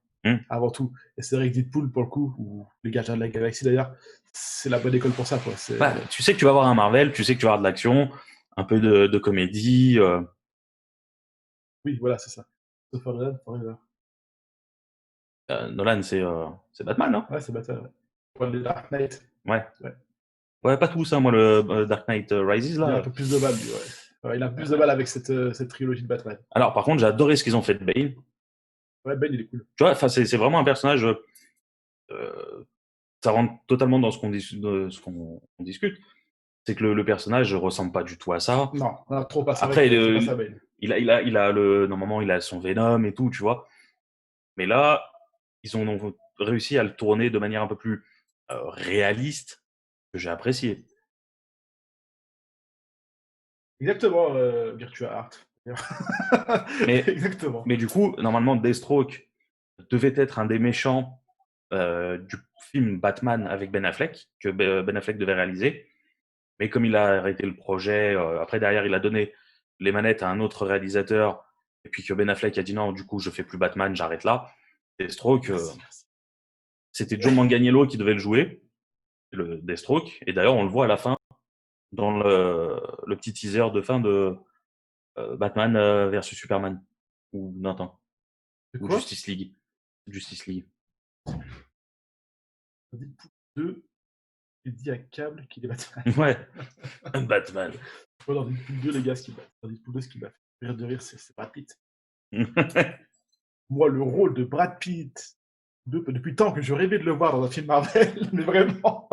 avant tout. Et c'est vrai que Deadpool, pour le coup, ou les Gardiens de la Galaxie d'ailleurs, c'est la bonne école pour ça. Quoi. Bah, tu sais que tu vas voir un Marvel, tu sais que tu vas avoir de l'action, un peu de comédie. Oui, voilà, c'est ça. Forever. Nolan, c'est Batman, non? Ouais, c'est Batman. Ouais. Le Dark Knight. Ouais. Ouais, pas tout ça, moi, le Dark Knight Rises, là. Il a un peu plus de balles, lui, ouais. Ouais, il a plus de balles avec cette trilogie de Batman. Alors, par contre, j'ai adoré ce qu'ils ont fait de Bane. Ouais, Ben, il est cool. Tu vois, c'est vraiment un personnage. Ça rentre totalement dans ce qu'on discute. C'est que le personnage ne ressemble pas du tout à ça. Non, trop pas. Après, c'est pas ça, Bane. normalement, il a son Venom et tout, tu vois. Mais là, ils ont réussi à le tourner de manière un peu plus réaliste, que j'ai apprécié. Exactement, Virtua Art. Exactement. Mais du coup, normalement, Deathstroke devait être un des méchants du film Batman avec Ben Affleck, que Ben Affleck devait réaliser. Mais comme il a arrêté le projet, après derrière, il a donné les manettes à un autre réalisateur et puis que Ben Affleck a dit non, du coup, je fais plus Batman, j'arrête là. Deathstroke, Merci. c'était Joe Manganiello qui devait le jouer, le Deathstroke, et d'ailleurs, on le voit à la fin dans le petit teaser de fin de Batman versus Superman. Ou non, attends, C'est ou quoi? Justice League. Justice League. Deadpool 2, il dit à Cable qu'il est Batman. Ouais, Batman. Ouais, dans Deadpool 2, les gars, dans Deadpool 2, ce qui m'a fait rire de rire, c'est Brad Pitt. Moi, le rôle de Brad Pitt, depuis le temps que je rêvais de le voir dans un film Marvel, mais vraiment,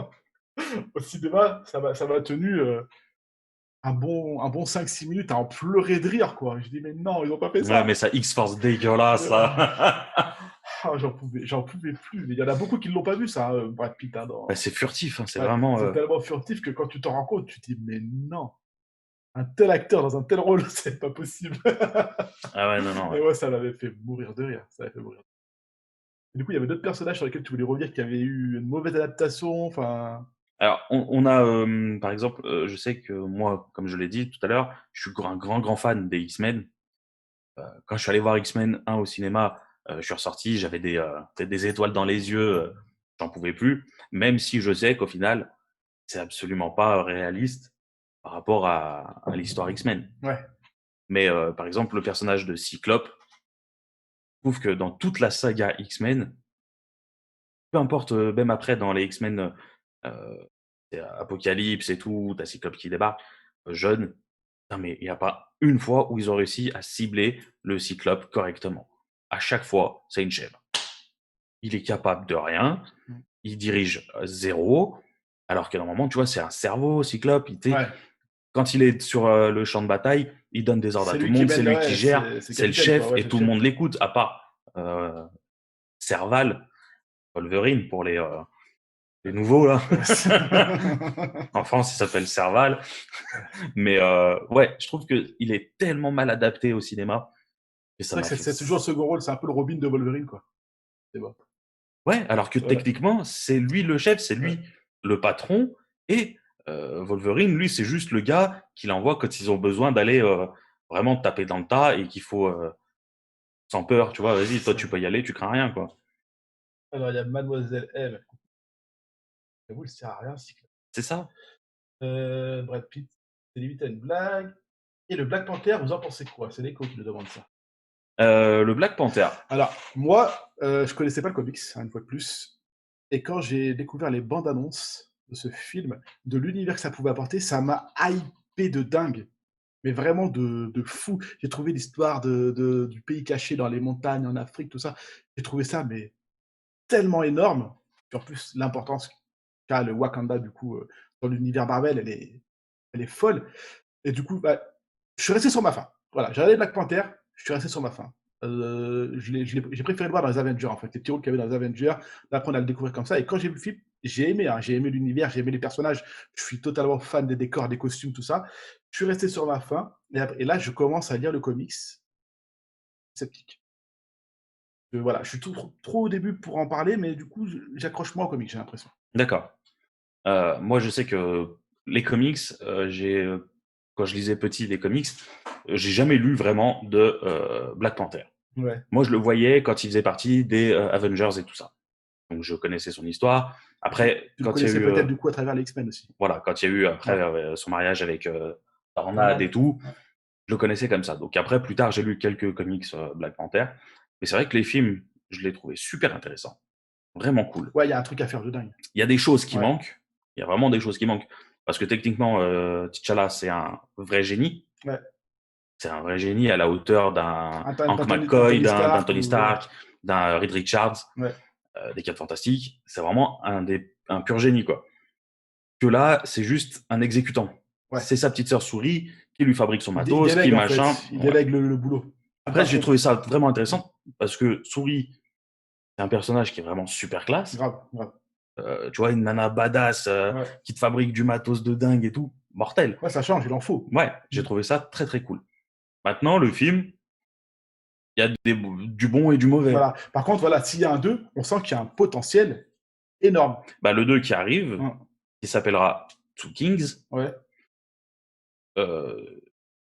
au cinéma, ça m'a tenu un bon 5-6 minutes à en pleurer de rire, quoi. Je dis, mais non, ils n'ont pas fait Ouais, mais ça. ça X-Force dégueulasse, là. J'en pouvais plus. Mais il y en a beaucoup qui ne l'ont pas vu, ça, Brad Pitt. Hein, Bah, c'est furtif, hein, c'est Ouais, vraiment. c'est tellement furtif que quand tu t'en rends compte, tu te dis, mais non, un tel acteur dans un tel rôle, c'est pas possible. Ah ouais, non, non, Et ouais. ouais, ça m'avait fait mourir de rire. Ça m'avait fait mourir. Et du coup, il y avait d'autres personnages sur lesquels tu voulais revenir qui avaient eu une mauvaise adaptation. Enfin, Alors, on a, par exemple, je sais que moi, comme je l'ai dit tout à l'heure, je suis un grand fan des X-Men. Quand je suis allé voir X-Men 1 au cinéma, je suis ressorti, j'avais des étoiles dans les yeux, j'en pouvais plus. Même si je sais qu'au final, c'est absolument pas réaliste par rapport à l'histoire X-Men. ouais, Mais par exemple, le personnage de Cyclope, je trouve que dans toute la saga X-Men, peu importe, même après dans les X-Men, Apocalypse et tout, t'as Cyclope qui débarque, jeune. Non, mais il n'y a pas une fois où ils ont réussi à cibler le Cyclope correctement. À chaque fois, c'est une chèvre. Il est capable de rien, mmh, il dirige zéro, alors que normalement, tu vois, c'est un cerveau, Cyclope. ouais. Quand il est sur le champ de bataille, il donne des ordres à C'est tout le lui qui monde, c'est mène, lui qui ouais, gère, c'est le c'est le capitaine, quoi. chef Ouais, et c'est le tout le chef. monde l'écoute, à part Serval, Wolverine pour les nouveaux là. En France, il s'appelle Serval. Mais ouais, je trouve qu'il est tellement mal adapté au cinéma que ça C'est vrai m'a que fait. c'est toujours un second rôle, c'est un peu le Robin de Wolverine, quoi. C'est bon. Ouais, alors que Ouais, techniquement, c'est lui le chef, c'est ouais. lui le patron. Et Wolverine, lui, c'est juste le gars qu'il envoie quand ils ont besoin d'aller vraiment taper dans le tas et qu'il faut, sans peur, tu vois, vas-y, toi, C'est tu peux y aller, tu crains rien, quoi. Alors, il y a Mademoiselle M. J'avoue, elle sert à rien, Cyclope. C'est ça. Brad Pitt, c'est limite à une blague. Et le Black Panther, vous en pensez quoi? C'est l'écho qui nous demande ça. Le Black Panther. Alors, moi, je connaissais pas le comics, hein, une fois de plus. Et quand j'ai découvert les bandes annonces de ce film, de l'univers que ça pouvait apporter, ça m'a hypé de dingue. Mais vraiment de fou. J'ai trouvé l'histoire du pays caché dans les montagnes en Afrique, tout ça. J'ai trouvé ça, mais tellement énorme. Puis en plus, l'importance qu'a le Wakanda, du coup, dans l'univers Marvel, elle est folle. Et du coup, bah, je suis resté sur ma faim. Voilà, j'ai regardé Black Panther, je suis resté sur ma faim. J'ai préféré le voir dans les Avengers, en fait, les petits rôles qu'il y avait dans les Avengers. Là, après, on a le découvrir comme ça. Et quand j'ai vu le film, j'ai aimé, hein, j'ai aimé l'univers, j'ai aimé les personnages. Je suis totalement fan des décors, des costumes, tout ça. Je suis resté sur ma faim. Et là, je commence à lire le comics sceptique. Voilà, je suis trop au début pour en parler, mais du coup, j'accroche moins au comics, j'ai l'impression. D'accord. Moi, je sais que les comics, quand je lisais petit des comics, j'ai jamais lu vraiment de Black Panther. Ouais. Moi, je le voyais quand il faisait partie des Avengers et tout ça. Donc, je connaissais son histoire. Après, Tu le quand il y a connaissais eu, peut-être du coup à travers les X-Men aussi. voilà, quand il y a eu après Ouais. son mariage avec Tornade et Tornade. tout, Ouais. je le connaissais comme ça. Donc après, plus tard, j'ai lu quelques comics Black Panther. Mais c'est vrai que les films, je les trouvais super intéressants, vraiment cool. Ouais, il y a un truc à faire de dingue. Il y a des choses qui Ouais. manquent. Il y a vraiment des choses qui manquent. Parce que techniquement, T'Challa, c'est un vrai génie. Ouais. C'est un vrai génie à la hauteur d'un Hank Un McCoy, Tony d'un Stark Tony ou ouais. Stark, d'un Reed Richards, Ouais. des 4 Fantastiques. C'est vraiment un pur génie, quoi. Que là, c'est juste un exécutant. Ouais. C'est sa petite sœur souris qui lui fabrique son Il matos, qui délègue en machin. fait, il Ouais. délègue le boulot. Le Après, j'ai patron. trouvé ça vraiment intéressant parce que Souris, c'est un personnage qui est vraiment super classe. Grave, grave. Tu vois, une nana badass Ouais. qui te fabrique du matos de dingue et tout, mortel. Ouais, ça change, il en faut. Ouais, j'ai trouvé ça très très cool. Maintenant, le film, il y a du bon et du mauvais. Voilà. Par contre, voilà, s'il y a un 2, on sent qu'il y a un potentiel énorme. Bah, le 2 qui arrive, Mmh. qui s'appellera Two Kings, Ouais. euh,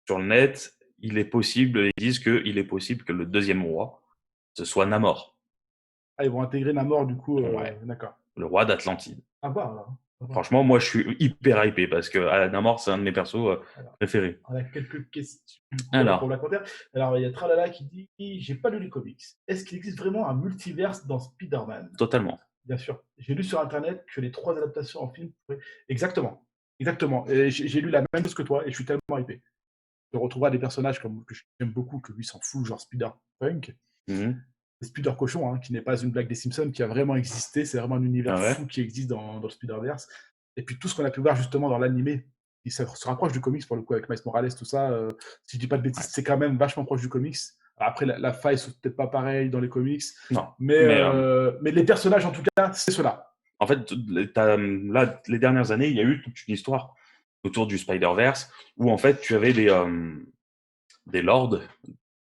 sur le net, il est possible, ils disent qu'il est possible que le deuxième roi, ce soit Namor. Ah, ils vont intégrer Namor, du coup, Ouais. d'accord. Le roi d'Atlantide. À voir, alors. À voir. Franchement, moi, je suis hyper hypé parce que Namor, c'est un de mes persos préférés. On a quelques questions Alors. pour Black Panther. Alors, il y a Tralala qui dit « J'ai pas lu les comics. Est-ce qu'il existe vraiment un multiverse dans Spider-Man ?» Totalement. Bien sûr. J'ai lu sur Internet que les 3 adaptations en film pourraient... Exactement. Exactement. Et j'ai lu la même chose que toi et je suis tellement hypé. Tu retrouveras des personnages comme, que j'aime beaucoup, que lui s'en fout, genre Spider-Punk. Spider Cochon, hein, qui n'est pas une blague des Simpsons, qui a vraiment existé. C'est vraiment un univers fou qui existe dans le Spider-Verse. Et puis tout ce qu'on a pu voir justement dans l'animé, qui se rapproche du comics pour le coup, avec Miles Morales, tout ça. Si je dis pas de bêtises, c'est quand même vachement proche du comics. Après, la faille, c'est peut-être pas pareil dans les comics. Non. Mais les personnages, en tout cas, c'est ceux-là. En fait, là, les dernières années, il y a eu toute une histoire autour du Spider-Verse où en fait, tu avais des lords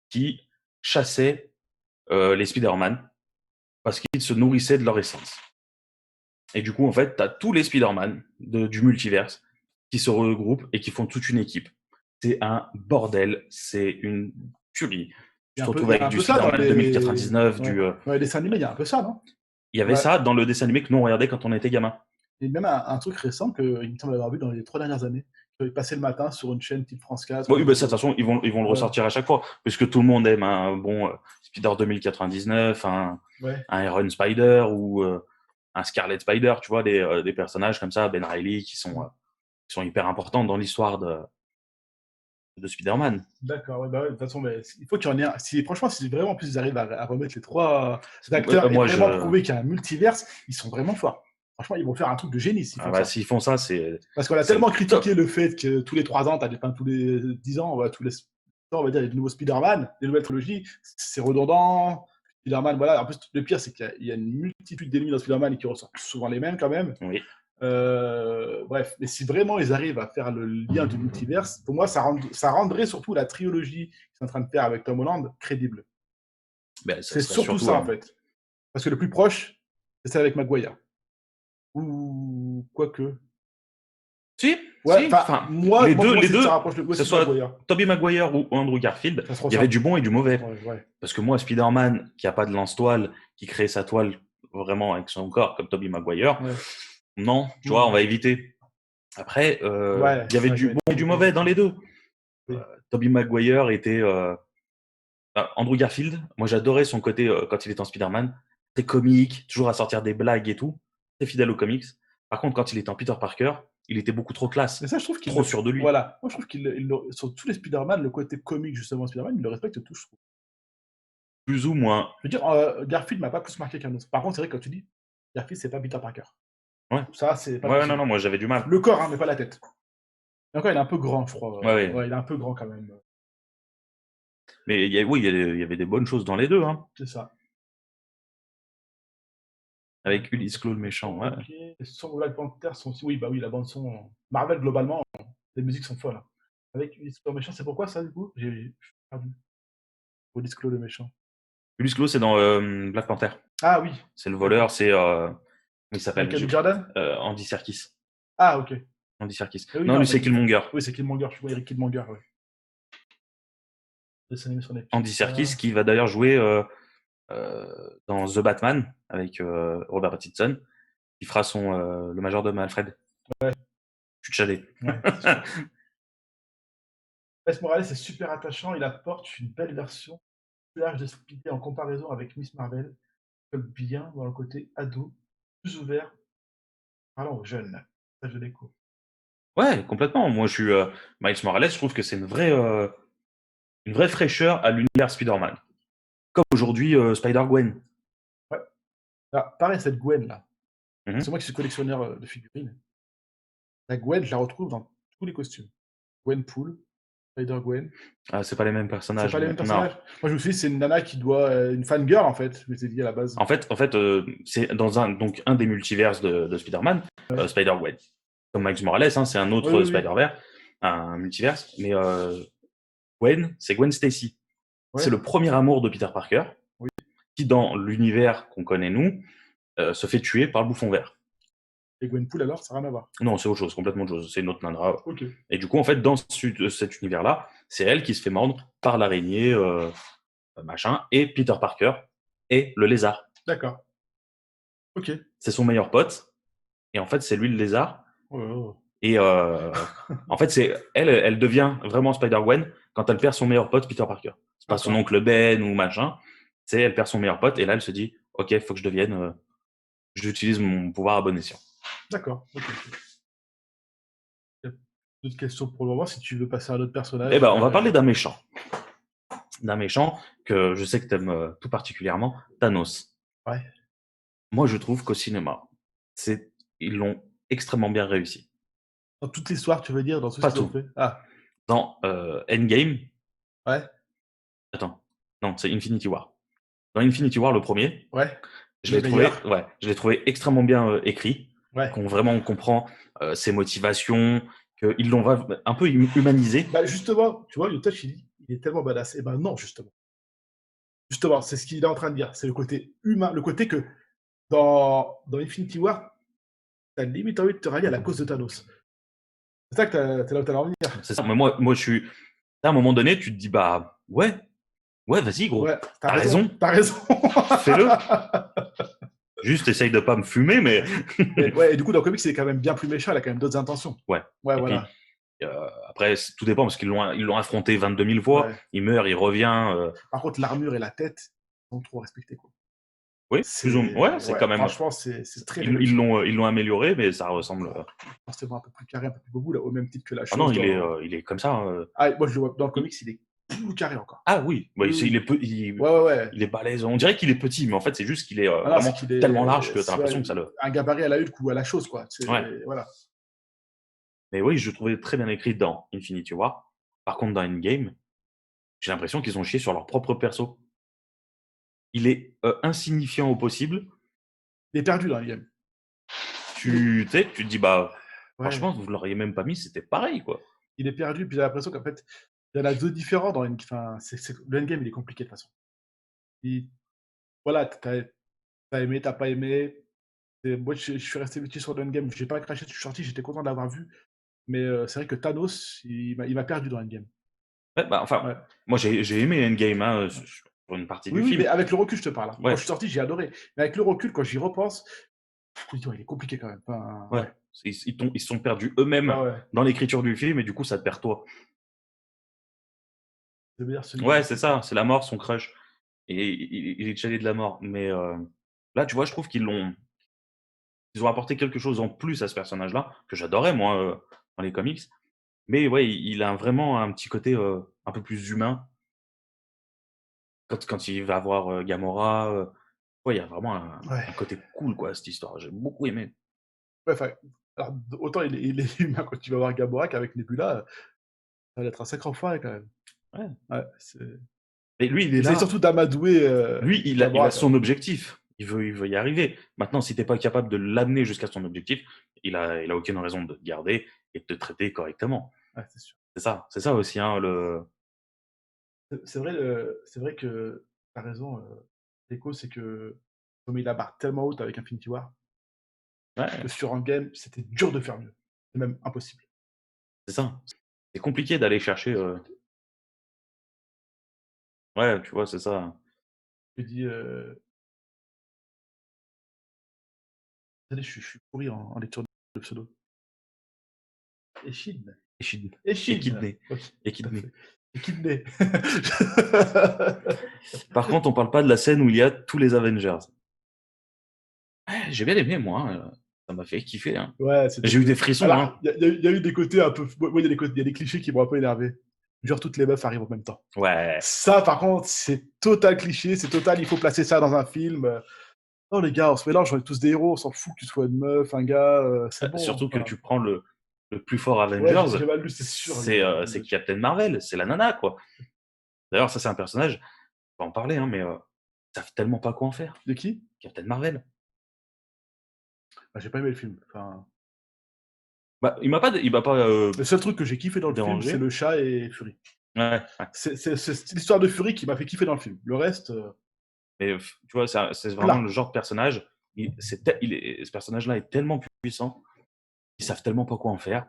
qui chassaient les Spider-Man parce qu'ils se nourrissaient de leur essence. Et du coup, en fait, tu as tous les Spider-Man du multiverse qui se regroupent et qui font toute une équipe. C'est un bordel, c'est une tuerie. Tu te retrouves avec du Spider-Man 2099, les dessins animés, il y a un peu ça, non? Il y avait ça dans le dessin animé que nous on regardait quand on était gamin. Et même un truc récent qu'il me semble avoir vu dans les 3 dernières années. Qui avait passé le matin sur une chaîne type France 4. Oui, bah, de toute façon, ils vont le ressortir à chaque fois, puisque tout le monde aime un bon Spider 2099, un Iron Spider ou un Scarlet Spider, tu vois, des personnages comme ça, Ben Reilly, qui sont hyper importants dans l'histoire de Spider-Man. D'accord, ouais, de toute façon, il faut qu'il y en ait un. Franchement, si vraiment en plus ils arrivent à remettre les 3 acteurs et vraiment prouver qu'il y a un multiverse, ils sont vraiment forts. Franchement, ils vont faire un truc de génie s'ils font ça. S'ils font ça, c'est. Parce qu'on a tellement critiqué le fait que tous les 3 ans, tous les 10 ans, tous les ans, on va dire, il y a de nouveaux Spider-Man, des nouvelles trilogies, c'est redondant. Spider-Man, voilà. En plus, le pire, c'est qu'il y a une multitude d'ennemis dans Spider-Man et qui ressortent souvent les mêmes quand même. Oui. Bref, mais si vraiment ils arrivent à faire le lien du multiverse, pour moi, ça rendrait surtout la trilogie qu'ils sont en train de faire avec Tom Holland crédible. C'est surtout ça, en fait. Parce que le plus proche, c'est ça avec Maguire. Ou quoique. Si, ouais, si. Moi, les deux, que ce soit Tobey Maguire ou Andrew Garfield, il y avait du bon et du mauvais. Ouais. Parce que moi, Spider-Man, qui n'a pas de lance-toile, qui crée sa toile vraiment avec son corps, comme Tobey Maguire, non, tu vois, on va éviter. Après, il y avait du bon et du mauvais dans les deux. Tobey Maguire était... Andrew Garfield, moi j'adorais son côté quand il était en Spider-Man, très comique, toujours à sortir des blagues et tout, très fidèle aux comics. Par contre, quand il était en Peter Parker, il était beaucoup trop classe. Mais ça, je trouve trop sûr de lui. Voilà. Moi, je trouve qu'il sur tous les Spider-Man, le côté comique, justement, Spider-Man, il le respecte tout, je trouve. Plus ou moins. Je veux dire, Garfield m'a pas plus marqué qu'un autre. Par contre, c'est vrai que quand tu dis Garfield, c'est pas Peter Parker. Ouais. Ça, c'est pas possible. Non, moi j'avais du mal. Le corps, hein, mais pas la tête. Et encore, il est un peu grand, je crois. Ouais, il est un peu grand quand même. Mais il y avait des bonnes choses dans les deux. Hein. C'est ça. Avec Ulysse Claw le méchant. Ouais. Okay. Les sons de Black Panther sont aussi. Oui, bah oui, la bande-son. Marvel, globalement, les musiques sont folles. Hein. Avec Ulysse Claw le méchant, c'est pourquoi ça, du coup? J'ai perdu. Ulysse Claw le méchant. Ulysse Claw, c'est dans Black Panther. Ah oui. C'est le voleur, c'est. Comment il s'appelle? Michael Jordan Andy Serkis. Ah, ok. Andy Serkis. Oui, non, lui, c'est Killmonger. Oui, c'est Killmonger. Je vois Eric Killmonger, ouais. Andy Serkis, qui va d'ailleurs jouer dans The Batman avec Robert Pattinson, qui fera le majordome Alfred. Ouais. Je suis chalé. Ouais, Miles Morales est super attachant, il apporte une belle version de Spider en comparaison avec Miss Marvel, bien dans le côté ado, plus ouvert, parlant aux jeunes. Ça, je découvre. Ouais, complètement. Moi, je suis Miles Morales, je trouve que c'est une vraie fraîcheur à l'univers Spider-Man. Comme aujourd'hui Spider-Gwen. Ouais. Alors, pareil, cette Gwen là. C'est moi qui suis collectionneur de figurines. La Gwen, je la retrouve dans tous les costumes. Gwenpool, Spider-Gwen. Ah, c'est pas les mêmes personnages. C'est pas les mêmes personnages. Non. Moi, je me suis dit, c'est une nana qui doit. Une fangirl, en fait. Je m'étais dit à la base. En fait c'est dans un des multiverses de Spider-Man, Spider-Gwen. Comme Miles Morales, hein, c'est un autre Spider-Verse, un multiverse. Mais Gwen, c'est Gwen Stacy. Ouais. C'est le premier amour de Peter Parker, qui, dans l'univers qu'on connaît nous, se fait tuer par le Bouffon Vert. Et Gwenpool, alors, ça n'a rien à voir. Non, c'est autre chose, complètement autre chose. C'est une autre nana. Ok, Et du coup, en fait, dans cet univers-là, c'est elle qui se fait mordre par l'araignée, machin, et Peter Parker et le lézard. d'accord. Ok. C'est son meilleur pote, et en fait, c'est lui le lézard. Oh là là. Et en fait, elle devient vraiment Spider-Gwen quand elle perd son meilleur pote Peter Parker. C'est pas son D'accord. oncle Ben ou machin. C'est elle perd son meilleur pote et là elle se dit ok, faut que je devienne, j'utilise mon pouvoir à bon escient. D'accord. Ok, ok. Y a d'autres questions pour le moment, si tu veux passer à un autre Eh personnage. ben, on va parler d'un méchant que je sais que t'aimes tout particulièrement, Thanos. Ouais. Moi, je trouve qu'au cinéma, ils l'ont extrêmement bien réussi. Dans toute l'histoire, tu veux dire, dans tout ce Pas qu'ils ont tout. fait? Ah, Dans Endgame, ouais, attends, non, c'est Infinity War. Dans Infinity War, le premier, ouais. je Les l'ai trouvé, meilleurs. ouais, je l'ai trouvé extrêmement bien écrit, Ouais. qu'on vraiment on comprend ses motivations, qu'ils l'ont un peu humanisé. Bah, justement, tu vois, Yotosh, il est tellement badass. Eh ben non, justement. Justement, c'est ce qu'il est en train de dire. C'est le côté humain, le côté que dans Infinity War, t'as limite envie de te rallier à la cause de Thanos. C'est ça que t'es là où t'as envie de venir. C'est ça. Mais moi, je suis. À un moment donné, tu te dis, bah, ouais, vas-y, gros. Ouais, t'as T'as raison. raison, T'as raison. fais-le. Juste, essaye de pas me fumer, mais. Et, ouais, et du coup, dans le comics, il est quand même bien plus méchant. Il a quand même d'autres intentions. Ouais. Ouais, Et puis, voilà. après, tout dépend parce ils l'ont affronté 22 000 fois. Ouais. Il meurt, il revient. Par contre, l'armure et la tête sont trop respectés, quoi. Oui, plus ou moins. Ouais, c'est Ouais, quand même. franchement, c'est très Ils révolutionnaire. l'ont amélioré, mais ça ressemble. Forcément un peu plus carré, un peu plus bobo, là, au même titre que la Ah non, chose dans. il est comme ça. Ah, moi, je le vois dans le Il- comics, il est plus carré encore. Ah oui, bah, Oui, il oui. est Ouais, ouais, ouais. il est balèze. On dirait qu'il est petit, mais en fait, c'est juste qu'il est Ah non, c'est vraiment qu'il tellement large est. que tu as l'impression Ouais, que ça le. un gabarit à la Hulk ou à la chose, quoi. Ouais. Voilà. Mais oui, je le trouvais très bien écrit dans Infinity War. Par contre, dans Endgame, j'ai l'impression qu'ils ont chié sur leur propre perso. Il est insignifiant au possible. Il est perdu dans le game. Tu sais, tu te dis, bah, Ouais, franchement, vous l'auriez même pas mis, c'était pareil, quoi. il est perdu, puis j'ai l'impression qu'en fait, il y en a deux différents dans enfin, le endgame, il est compliqué de toute façon. Il- Voilà, t'as aimé, t'as pas aimé. Moi, je suis resté vite sur le endgame. J'ai pas craché, je suis sorti, j'étais content de l'avoir vu. Mais c'est vrai que Thanos, il m'a perdu dans Endgame. Ouais, bah, enfin, Ouais. moi, j'ai aimé Endgame hein, Ouais. sur une partie Oui, du oui, film. mais avec le recul, je te parle, hein. Quand Ouais, je suis sorti, j'ai adoré. Mais avec le recul, quand j'y repense, je me dis: «Ouais, il est compliqué quand même». Enfin, ouais. ouais. Ils se sont perdus eux-mêmes Ouais, ouais. dans l'écriture du film et du coup, ça te perd toi. C'est meilleur celui Ouais, avec c'est ça, c'est la mort, son crush. Et il est challé de la mort. Mais là, tu vois, je trouve ils ont apporté quelque chose en plus à ce personnage-là, que j'adorais, moi, dans les comics. Mais ouais, il a vraiment un petit côté un peu plus humain. Quand il va voir Gamora, ouais, il y a vraiment ouais. un côté cool, quoi, à cette histoire. J'ai beaucoup aimé. Ouais, enfin, alors autant il est humain quand tu vas voir Gamora qu'avec Nebula, ça va être un sacré enfoiré quand même. Ouais. Ouais, Et lui, il il est essaye là. surtout d'amadouer, Lui, il a Gamora quand son même. objectif. Il veut y arriver. Maintenant, si t'es pas capable de l'amener jusqu'à son objectif, il a aucune raison de te garder et de te traiter correctement. Ouais, c'est sûr. C'est ça aussi, hein, le. C'est vrai que tu as raison, Deco, c'est que comme il la barre tellement haute avec Infinity War, que Ouais, sur Endgame, c'était dur de faire mieux. C'est même impossible. c'est ça. C'est compliqué d'aller chercher. Ouais, tu vois, c'est ça. Je me dis, désolé, je suis pourri en lecture de pseudo. Echid? Échid- Echid! Échidné. Oui, tout à Échidné. fait. Echidné. Par contre, on parle pas de la scène où il y a tous les Avengers. Ouais, j'ai bien aimé, moi. Ça m'a fait kiffer. Hein. Ouais, c'est J'ai eu des débile. frissons. Alors, Hein. il y a eu des côtés un peu moi, il y a des clichés qui m'ont un peu énervé. Genre toutes les meufs arrivent en même temps. Ouais. Ça, par contre, c'est total cliché, c'est total, il faut placer ça dans un film. Non, les gars, on se mélange, on est tous des héros, on s'en fout que tu sois une meuf, un gars, c'est bon. Surtout que Enfin, tu prends le plus fort ouais, Avengers, j'ai mal lu, c'est sûr. c'est Captain Marvel, c'est la nana, quoi. D'ailleurs, ça, c'est un personnage, on va en parler, hein, mais ils savent tellement pas quoi en faire. De qui? Captain Marvel. Bah, j'ai pas aimé le film. Enfin, Bah, il m'a pas le seul truc que j'ai kiffé dans le film, c'est dérangé. le chat et Fury. Ouais, ouais. C'est l'histoire de Fury qui m'a fait kiffer dans le film. Le reste, Mais tu vois, c'est vraiment plat. le genre de personnage. ce personnage-là est tellement puissant, ils savent tellement pas quoi en faire.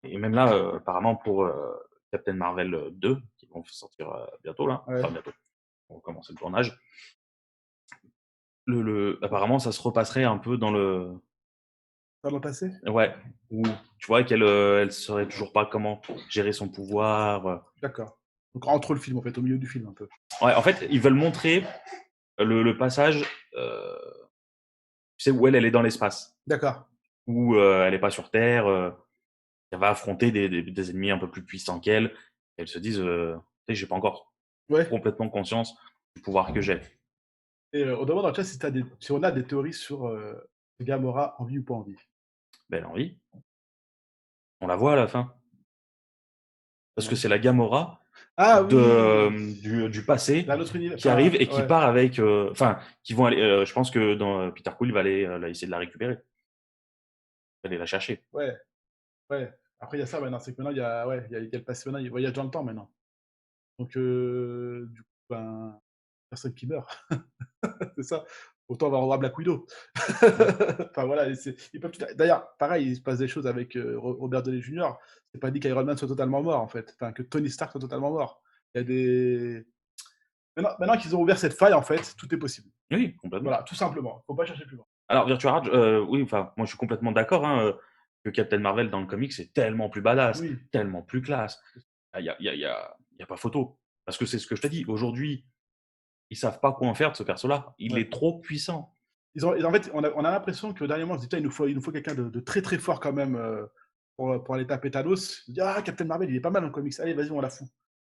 Et même là, apparemment pour Captain Marvel 2, qui vont sortir bientôt là, Ouais. enfin bientôt, on va commencer le tournage. Apparemment, ça se repasserait un peu dans le, Dans le passé? ouais, où tu vois qu'elle elle saurait toujours pas comment gérer son pouvoir. D'accord. Donc entre le film, en fait, au milieu du film, un peu. Ouais, en fait, ils veulent montrer le passage, euh, tu sais, où elle est dans l'espace, D'accord. où elle est pas sur Terre, elle va affronter des ennemis un peu plus puissants qu'elle. Et elles se disent, tu sais, j'ai pas encore Ouais. complètement conscience du pouvoir que j'ai. Et on demande dans le chat si on a des théories sur Gamora en vie ou pas en vie. Belle envie. On la voit à la fin. Parce que Ouais. c'est la Gamora Ah oui! du passé D'un autre univers. qui arrive Enfin, et qui ouais. part avec. Enfin, qui vont aller. Je pense que dans Peter Quill, il va aller essayer de la récupérer. Il va aller la chercher. Ouais. Ouais. Après, il y a ça maintenant, c'est que maintenant, il y a le passé, maintenant, il voyage dans le temps maintenant. Donc, du coup, ben, personne qui meurt. C'est ça. Autant on va revoir Black Widow. Enfin voilà, ils peuvent d'ailleurs, pareil, il se passe des choses avec Robert Downey Jr. C'est pas dit qu'Iron Man soit totalement mort en fait, enfin que Tony Stark soit totalement mort. Il y a des maintenant qu'ils ont ouvert cette faille en fait, tout est possible. Oui, complètement. Voilà, tout simplement. Faut pas chercher plus loin. Alors, Virtua Rage, oui, enfin, moi je suis complètement d'accord hein, que Captain Marvel dans le comic, c'est tellement plus badass, Oui. tellement plus classe. Il y a pas photo. Parce que c'est ce que je te dis, aujourd'hui, ils savent pas quoi en faire de ce perso-là. Il Ouais. est trop puissant. En fait, on a l'impression que dernièrement, on se dit, il nous faut quelqu'un de très très fort quand même pour aller taper Thanos. On se dit, ah, Captain Marvel, il est pas mal dans le comics. Allez, vas-y, on la fout.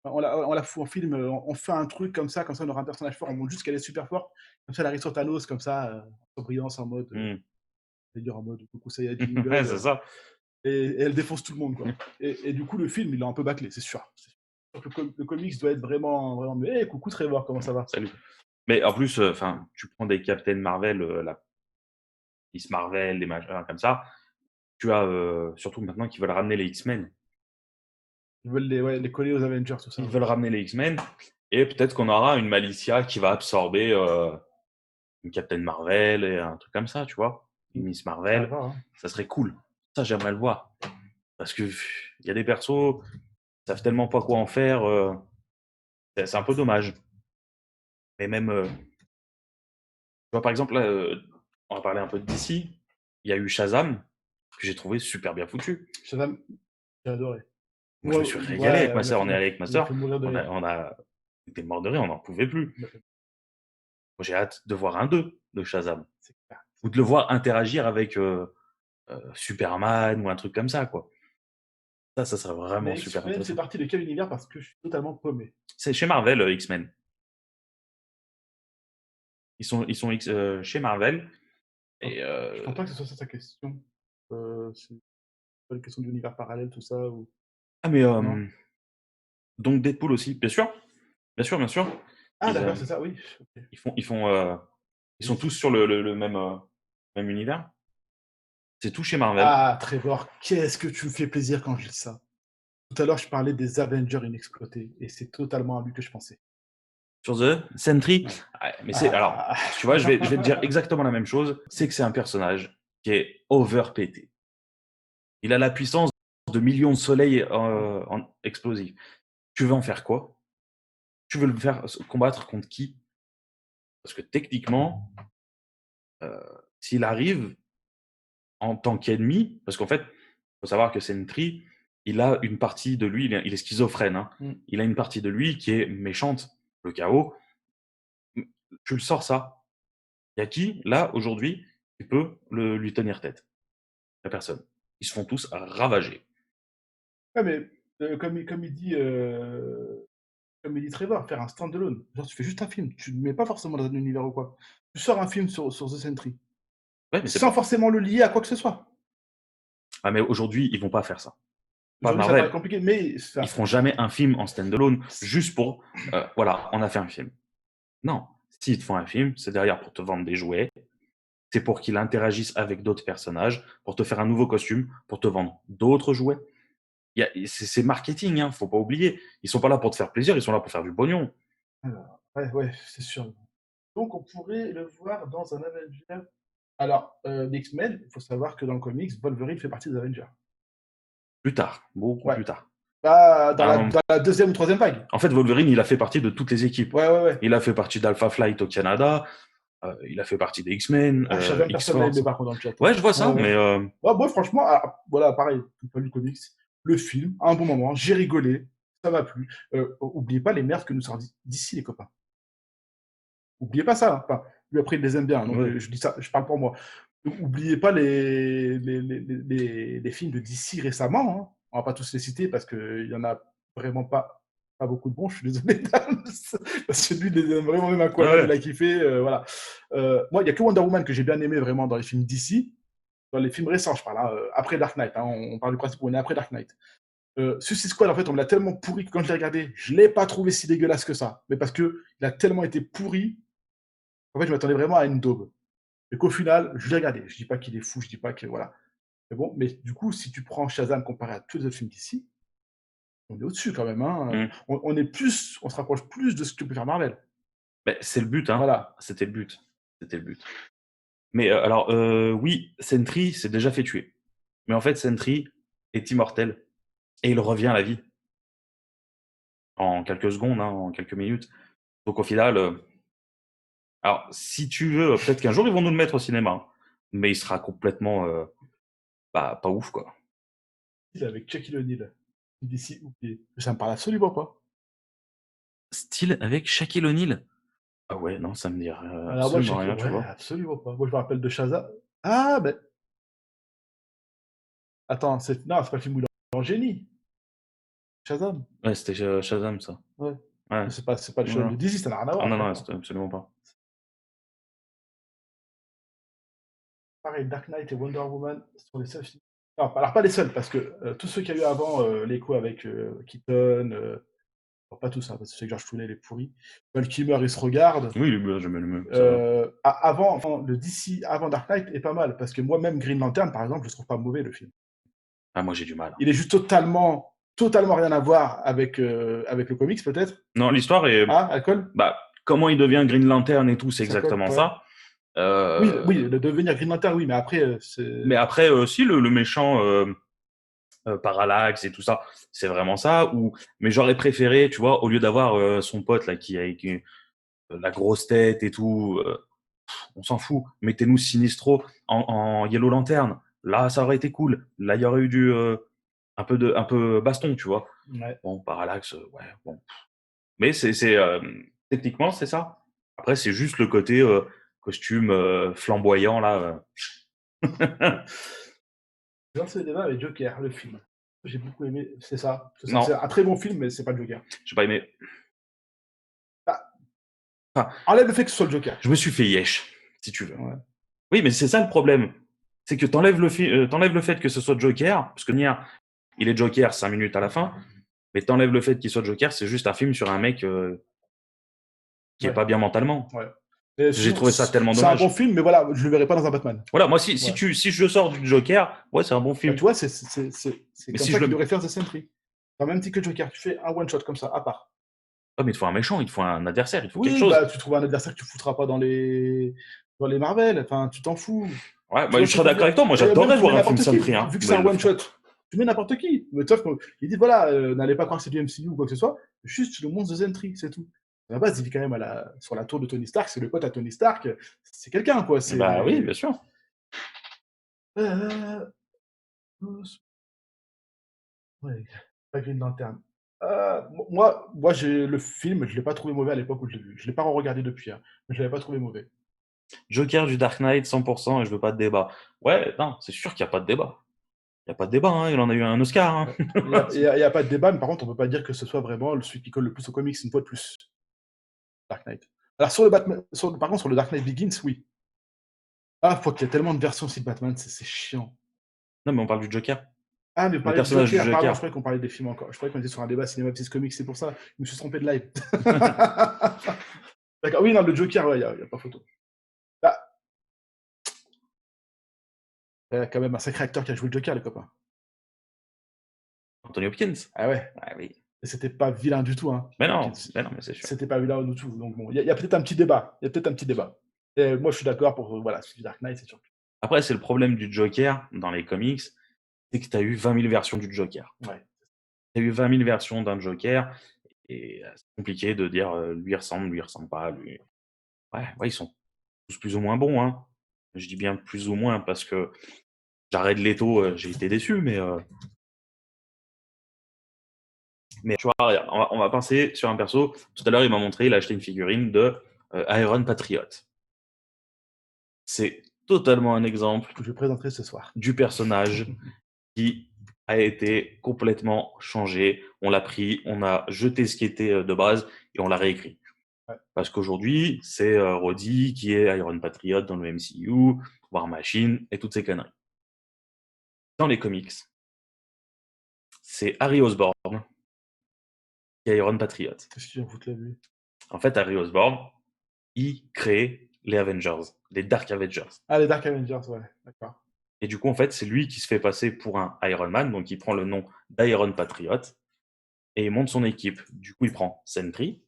On la fout en film, on fait un truc comme ça, on aura un personnage fort, on montre juste qu'elle est super forte. Comme ça, elle arrive sur Thanos, comme ça, en brillance, en mode, Mmh. je vais dire en mode coucou Saiyajin Ouais, God, c'est ça. et elle défonce tout le monde, quoi. Et du coup, le film, il l'a un peu bâclé, c'est sûr. C'est sûr que le comics doit être vraiment, vraiment. Mais coucou Trevor, comment ça va? Salut. Mais en plus, enfin, tu prends des Captain Marvel, la Miss Marvel, des machins comme ça. Tu as surtout maintenant qu'ils veulent ramener les X-Men. Ils veulent les coller aux Avengers, tout ça. Ils Ouais. veulent ramener les X-Men et peut-être qu'on aura une Malicia qui va absorber une Captain Marvel et un truc comme ça, tu vois. Une Miss À Marvel, voir, hein. ça serait cool. Ça, j'aimerais le voir. Parce que il y a des persos, ils savent tellement pas quoi en faire, c'est un peu dommage. Mais même, tu vois, par exemple, là, on va parler un peu de DC. Il y a eu Shazam, que j'ai trouvé super bien foutu. Shazam, j'ai adoré. Moi, je me Moi, suis régalé avec ouais, ma sœur. On est allé avec ma il m'a sœur. fait mourir de rire. On était mort de rire, on n'en pouvait plus. Il m'a fait Moi, j'ai hâte de voir un 2 de Shazam. c'est clair. Ou de le voir interagir avec Superman ou un truc comme ça, quoi. Ça serait vraiment Mais super X-Men, c'est intéressant. parti de quel univers? Parce que je suis totalement paumé. C'est chez Marvel, X-Men. Ils sont chez Marvel. Donc, Et je pense pas que ce soit ça ta question. C'est pas une question d'univers parallèle, tout ça, ou ah, mais non? donc Deadpool aussi, bien sûr. Bien sûr, bien sûr. Ah Ils, d'accord, c'est ça, oui. OK. ils sont tous sur le même univers. C'est tout chez Marvel. Ah Trevor, qu'est-ce que tu me fais plaisir quand je dis ça. Tout à l'heure, je parlais des Avengers inexploités et c'est totalement à lui que je pensais. Sur The Sentry, Ouais. ouais, mais c'est alors, Ah! tu vois, je vais te dire exactement la même chose. C'est que c'est un personnage qui est overpété. Il a la puissance de millions de soleils explosifs. Tu veux en faire quoi? Tu veux le faire combattre contre qui? Parce que techniquement, s'il arrive en tant qu'ennemi, parce qu'en fait, faut savoir que Sentry, il a une partie de lui, il est schizophrène, hein. Mmh. Il a une partie de lui qui est méchante, le chaos. Tu le sors ça. Il y a qui, là, aujourd'hui, qui peut lui tenir tête? Il y a personne. Ils se font tous ravager. Ouais, mais comme il dit Trevor, faire un stand-alone. Genre, tu fais juste un film, tu ne le mets pas forcément dans un univers ou quoi. Tu sors un film sur The Sentry, Ouais, mais c'est sans pas. forcément le lier à quoi que ce soit. Ah, mais aujourd'hui, ils vont pas faire ça. Pas Aujourd'hui, ça paraît Marvel. compliqué, mais Ils feront jamais un film en stand-alone c juste pour, voilà, on a fait un film. Non, s'ils te font un film, c'est derrière pour te vendre des jouets, c'est pour qu'ils interagissent avec d'autres personnages, pour te faire un nouveau costume, pour te vendre d'autres jouets. C'est marketing, hein, faut pas oublier. Ils sont pas là pour te faire plaisir, ils sont là pour faire du pognon. alors, ouais, ouais, c'est sûr. Donc on pourrait le voir dans un Avenger Alors, les X-Men, il faut savoir que dans le comics, Wolverine fait partie des Avengers. Plus tard, beaucoup Ouais. plus tard. Bah, dans À un la moment dans la 2e ou 3e vague. En fait, Wolverine, il a fait partie de toutes les équipes. Ouais, ouais, ouais. Il a fait partie d'Alpha Flight au Canada, il a fait partie des X-Men, Ah, Shazam, personne l'a aimé X-Force. par contre dans le chat, hein. Ouais, je vois Ouais, ça, ouais. mais Ouais, moi franchement, voilà, pareil, j'ai pas lu le comics, le film, à un bon moment, j'ai rigolé, ça m'a plu. Oubliez pas les merdes que nous sort d'ici, les copains. Oubliez pas ça, hein. Enfin, lui après il les aime bien, donc ouais. je dis ça, je parle pour moi. Donc, oubliez pas les films de DC récemment, hein. On va pas tous les citer parce qu'il y en a vraiment pas beaucoup de bons, je suis désolé, parce que lui, il les aime vraiment, même Ouais, Aquaman, il ouais. a kiffé, voilà. Moi, il y a que Wonder Woman que j'ai bien aimé vraiment dans les films DC, dans les films récents, je parle, hein, après Dark Knight, hein, on parle du principe où on est après Dark Knight. Suicide Squad, en fait, on me l'a tellement pourri que quand je l'ai regardé, je l'ai pas trouvé si dégueulasse que ça. Mais parce que il a tellement été pourri, en fait, je m'attendais vraiment à une daube. Et qu'au final, je l'ai regardé. Je dis pas qu'il est fou, je dis pas que voilà. Mais bon, mais du coup, si tu prends Shazam comparé à tous les autres films d'ici, on est au-dessus quand même, hein. Mmh. On se rapproche plus de ce que peut faire Marvel. Beh, c'est le but, hein. Voilà. C'était le but. C'était le but. Mais alors, oui, Sentry s'est déjà fait tuer. Mais en fait, Sentry est immortel et il revient à la vie en quelques secondes, hein, en quelques minutes. Donc au final, alors si tu veux, peut-être qu'un jour ils vont nous le mettre au cinéma, hein, mais il sera complètement, pas ouf, quoi. Il est avec Shaquille O'Neal. D'ici oublié. Ça me parle absolument pas. Style avec Shaquille O'Neal? Ah ouais, non, ça me dit Alors moi, absolument Shaquille, rien, tu ouais, vois? absolument pas. Moi, je me rappelle de Shazam. Ah, mais attends, non, c'est pas le film où il est en génie. Shazam. Ouais, c'était Shazam, ça. Ouais. Ouais. C'est pas le Non, Shazam de non. DC, ça n'a rien à Ah voir, non, je suis non, d'accord. c'était absolument pas. Pareil, Dark Knight et Wonder Woman sont les seuls films. Non, alors pas les seuls, parce que tous ceux qu'il y a eu avant, l'écho avec Keaton, bon, pas tous, hein, parce que c'est que George Clooney, il est pourri. Val Kilmer, il se regarde. Oui, il est bien, j'aime bien le même, ça va. Avant, enfin, le DC avant Dark Knight est pas mal, parce que moi-même, Green Lantern, par exemple, je le trouve pas mauvais, le film. Ah moi j'ai du mal, hein. Il est juste totalement rien à voir avec le comics, peut-être. Non, l'histoire est Ah, alcool? bah, comment il devient Green Lantern et tout, c'est Ça colle, exactement ouais. ça. Oui, Heu, oui, le devenir Green Lantern, oui, mais après, mais c'est. après, si le méchant, Parallax et tout ça, c'est vraiment ça ou mais j'aurais préféré, tu vois, au lieu d'avoir, son pote là qui la grosse tête et tout, on s'en fout. Mettez-nous Sinestro en Yellow Lantern. Là, ça aurait été cool. Là, il y aurait eu un peu baston, tu vois. Ouais. Bon, Parallax, ouais, bon. Mais techniquement, c'est ça. Après, c'est juste le côté costume flamboyant là. J'ai lancé le débat avec Joker, le film. J'ai beaucoup aimé, c'est ça. C'est Non, un très bon film, mais c'est pas le Joker. j'ai pas aimé. Ah, Enfin, enlève le fait que ce soit le Joker. je me suis fait yesh, si tu veux. Ouais. Oui, mais c'est ça le problème. C'est que t'enlèves le fait que ce soit Joker, parce que Nier, il est Joker 5 minutes à la fin, mais t'enlèves le fait qu'il soit Joker, c'est juste un film sur un mec qui est Ouais. pas bien mentalement. Ouais. Et J'ai sinon, trouvé ça tellement c'est un bon dommage. film, mais voilà, je le verrai pas dans un Batman. Voilà, moi, si Ouais. si je sors du Joker, ouais, c'est un bon Bah, film. tu vois, c'est Mais comme si ça je qu'il le devrait faire The Sentry. Dans le même titre que Joker, tu fais un one shot comme ça, à part. oh, mais il te faut un méchant, il te faut un adversaire, il te faut quelque Oui, chose. bah tu trouves un adversaire que tu foutras pas dans les Marvel. Enfin, tu t'en fous. Ouais, Tu bah, vois je ce que serais je veux d'accord dire? avec toi. Moi, Et même j'adorerais tu mets voir un film n'importe qui, Sentry, hein, vu que c'est mais un ils le one feront shot. pas. Tu mets n'importe qui. Mais sauf qu'ils disent voilà, n'allez pas croire que c'est du MCU ou quoi que ce soit. Juste le monstre de Sentry, c'est tout. À la base, il vit quand même sur la tour de Tony Stark. C'est le pote à Tony Stark. C'est quelqu'un, quoi. Bah oui, C'est. bien sûr. Euh, Ouais, pas Green Lantern. Moi j'ai le film, je l'ai pas trouvé mauvais à l'époque où je l'ai vu. Je l'ai pas re-regardé depuis, hein, mais je l'avais pas trouvé mauvais. Joker du Dark Knight, 100% et je veux pas de débat. Ouais, non, c'est sûr qu'il y a pas de débat. Il y a pas de débat, hein, il en a eu un Oscar, hein. Ouais. Il y a pas de débat, mais par contre, on peut pas dire que ce soit vraiment celui qui colle le plus aux comics, une fois de plus, Dark Knight. Alors sur le Batman par contre, sur le Dark Knight Begins, oui. Ah, faut qu'il y a tellement de versions aussi de Batman, c'est chiant. Non, mais on parle du Joker, Ah, mais vous le parlez du personnage du Joker, pardon, je Joker. croyais qu'on parlait des films encore. Je croyais qu'on était sur un débat cinéma vs comics, c'est pour ça. Je me suis trompé de live. D'accord, oui, non, le Joker, ouais, il y a pas photo. Bah, il y a quand même un sacré acteur qui a joué le Joker, les copains. Anthony Hopkins. Ah ouais. Ah oui. Et c'était pas vilain du tout, hein. Hopkins. Mais non, mais c'est sûr. C'était pas vilain du tout. Donc bon, il y a peut-être un petit débat. Il y a peut-être un petit débat. Et moi, je suis d'accord pour voilà, celui de Dark Knight, c'est sûr. Après, c'est le problème du Joker dans les comics, c'est que tu as eu 20 000 versions du Joker. Ouais. Tu as eu 20 000 versions d'un Joker, et c'est compliqué de dire lui il ressemble pas, lui. Ouais, ils sont tous plus ou moins bons, hein. Je dis bien plus ou moins parce que Jared Leto, j'ai été déçu, mais tu vois, regarde, on va penser sur un perso. Tout à l'heure, il m'a montré, il a acheté une figurine de Iron Patriot. C'est totalement un exemple Que je présenterai ce soir. du personnage qui a été complètement changé. On l'a pris, on a jeté ce qui était de base et on l'a réécrit. Ouais. Parce qu'aujourd'hui, c'est Rhodey qui est Iron Patriot dans le MCU, War Machine et toutes ces conneries. Dans les comics, c'est Harry Osborn qui est Iron Patriot. Qu'est-ce qu'il en fout là, lui? En fait, Harry Osborn, il crée les Avengers, les Dark Avengers. Ah, les Dark Avengers, ouais, d'accord. Et du coup, en fait, c'est lui qui se fait passer pour un Iron Man, donc il prend le nom d'Iron Patriot et il monte son équipe. Du coup, il prend Sentry,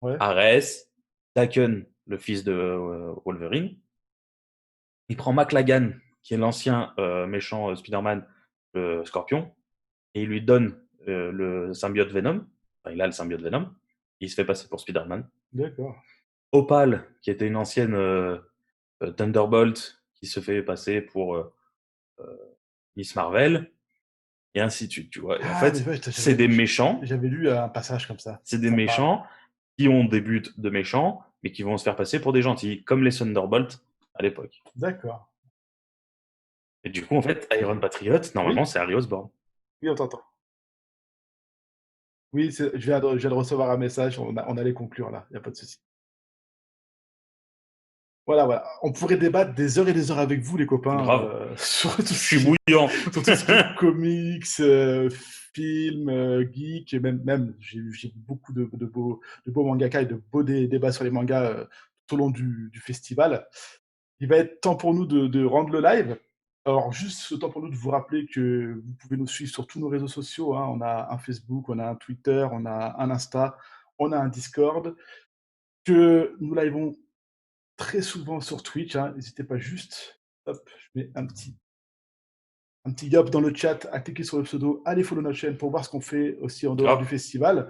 Ouais. Ares, Daken, le fils de Wolverine. Il prend McLagan, qui est l'ancien méchant Spider-Man, le Scorpion, et il lui donne le symbiote Venom. Enfin, il a le symbiote Venom. Il se fait passer pour Spider-Man. D'accord. Opal, qui était une ancienne Thunderbolt, qui se fait passer pour Miss Marvel, et ainsi de suite. Tu vois. Et en fait, ouais, c'est des méchants. J'avais lu un passage comme ça. C'est des méchants qui ont des buts de méchants, mais qui vont se faire passer pour des gentils, comme les Thunderbolts à l'époque. D'accord. Et du coup, en fait, Iron Patriot, normalement, Oui. c'est Harry Osborn. Oui, on t'entend. Oui, je viens de recevoir un message, on allait conclure là, il n'y a pas de souci. Voilà. On pourrait débattre des heures et des heures avec vous, les copains, Grave. sur tout Je suis bouillant. sur tout ce qui est comics, films, geeks, et même j'ai beaucoup de beaux mangaka et de beaux débats sur les mangas tout au long du festival. Il va être temps pour nous de rendre le live. Alors, juste le temps pour nous de vous rappeler que vous pouvez nous suivre sur tous nos réseaux sociaux, hein. On a un Facebook, on a un Twitter, on a un Insta, on a un Discord, que nous livons très souvent sur Twitch, hein. N'hésitez pas juste, hop, je mets un petit yop dans le chat, à cliquer sur le pseudo, allez follow notre chaîne pour voir ce qu'on fait aussi en dehors du festival.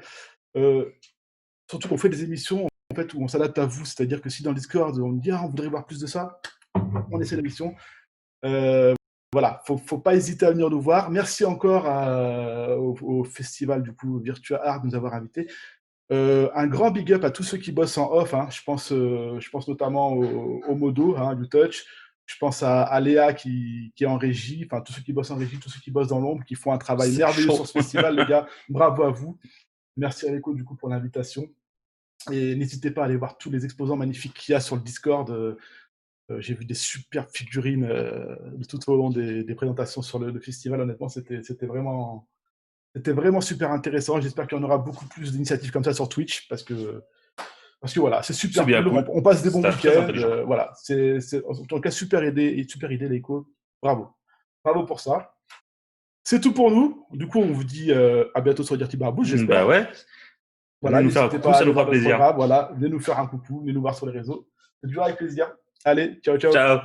Surtout qu'on fait des émissions en fait, où on s'adapte à vous, c'est-à-dire que si dans le Discord on dit on voudrait voir plus de ça, on essaie l'émission. Voilà, faut pas hésiter à venir nous voir. Merci encore au festival du coup Virtua Art de nous avoir invités. Un grand big up à tous ceux qui bossent en off, hein. Je pense notamment au Modo, hein, du Touch. Je pense à Léa qui est en régie, enfin tous ceux qui bossent en régie, tous ceux qui bossent dans l'ombre, qui font un travail merveilleux sur ce festival, les gars. Bravo à vous. Merci à l'écho du coup pour l'invitation. Et n'hésitez pas à aller voir tous les exposants magnifiques qu'il y a sur le Discord. J'ai vu des super figurines tout au long des présentations sur le festival. Honnêtement, c'était vraiment super intéressant. J'espère qu'il y en aura beaucoup plus d'initiatives comme ça sur Twitch parce que voilà, c'est super cool. On passe des bons week-ends. Voilà, c'est en tout cas super idée l'écho. Bravo pour ça. C'est tout pour nous. Du coup, on vous dit à bientôt sur Dirty Barbouche, j'espère. Bah ouais. Voilà, venez nous faire un coucou, ça nous fera plaisir. Voilà, venez nous faire un coucou, venez nous voir sur les réseaux. C'est toujours avec plaisir. Allez, ciao. Ciao.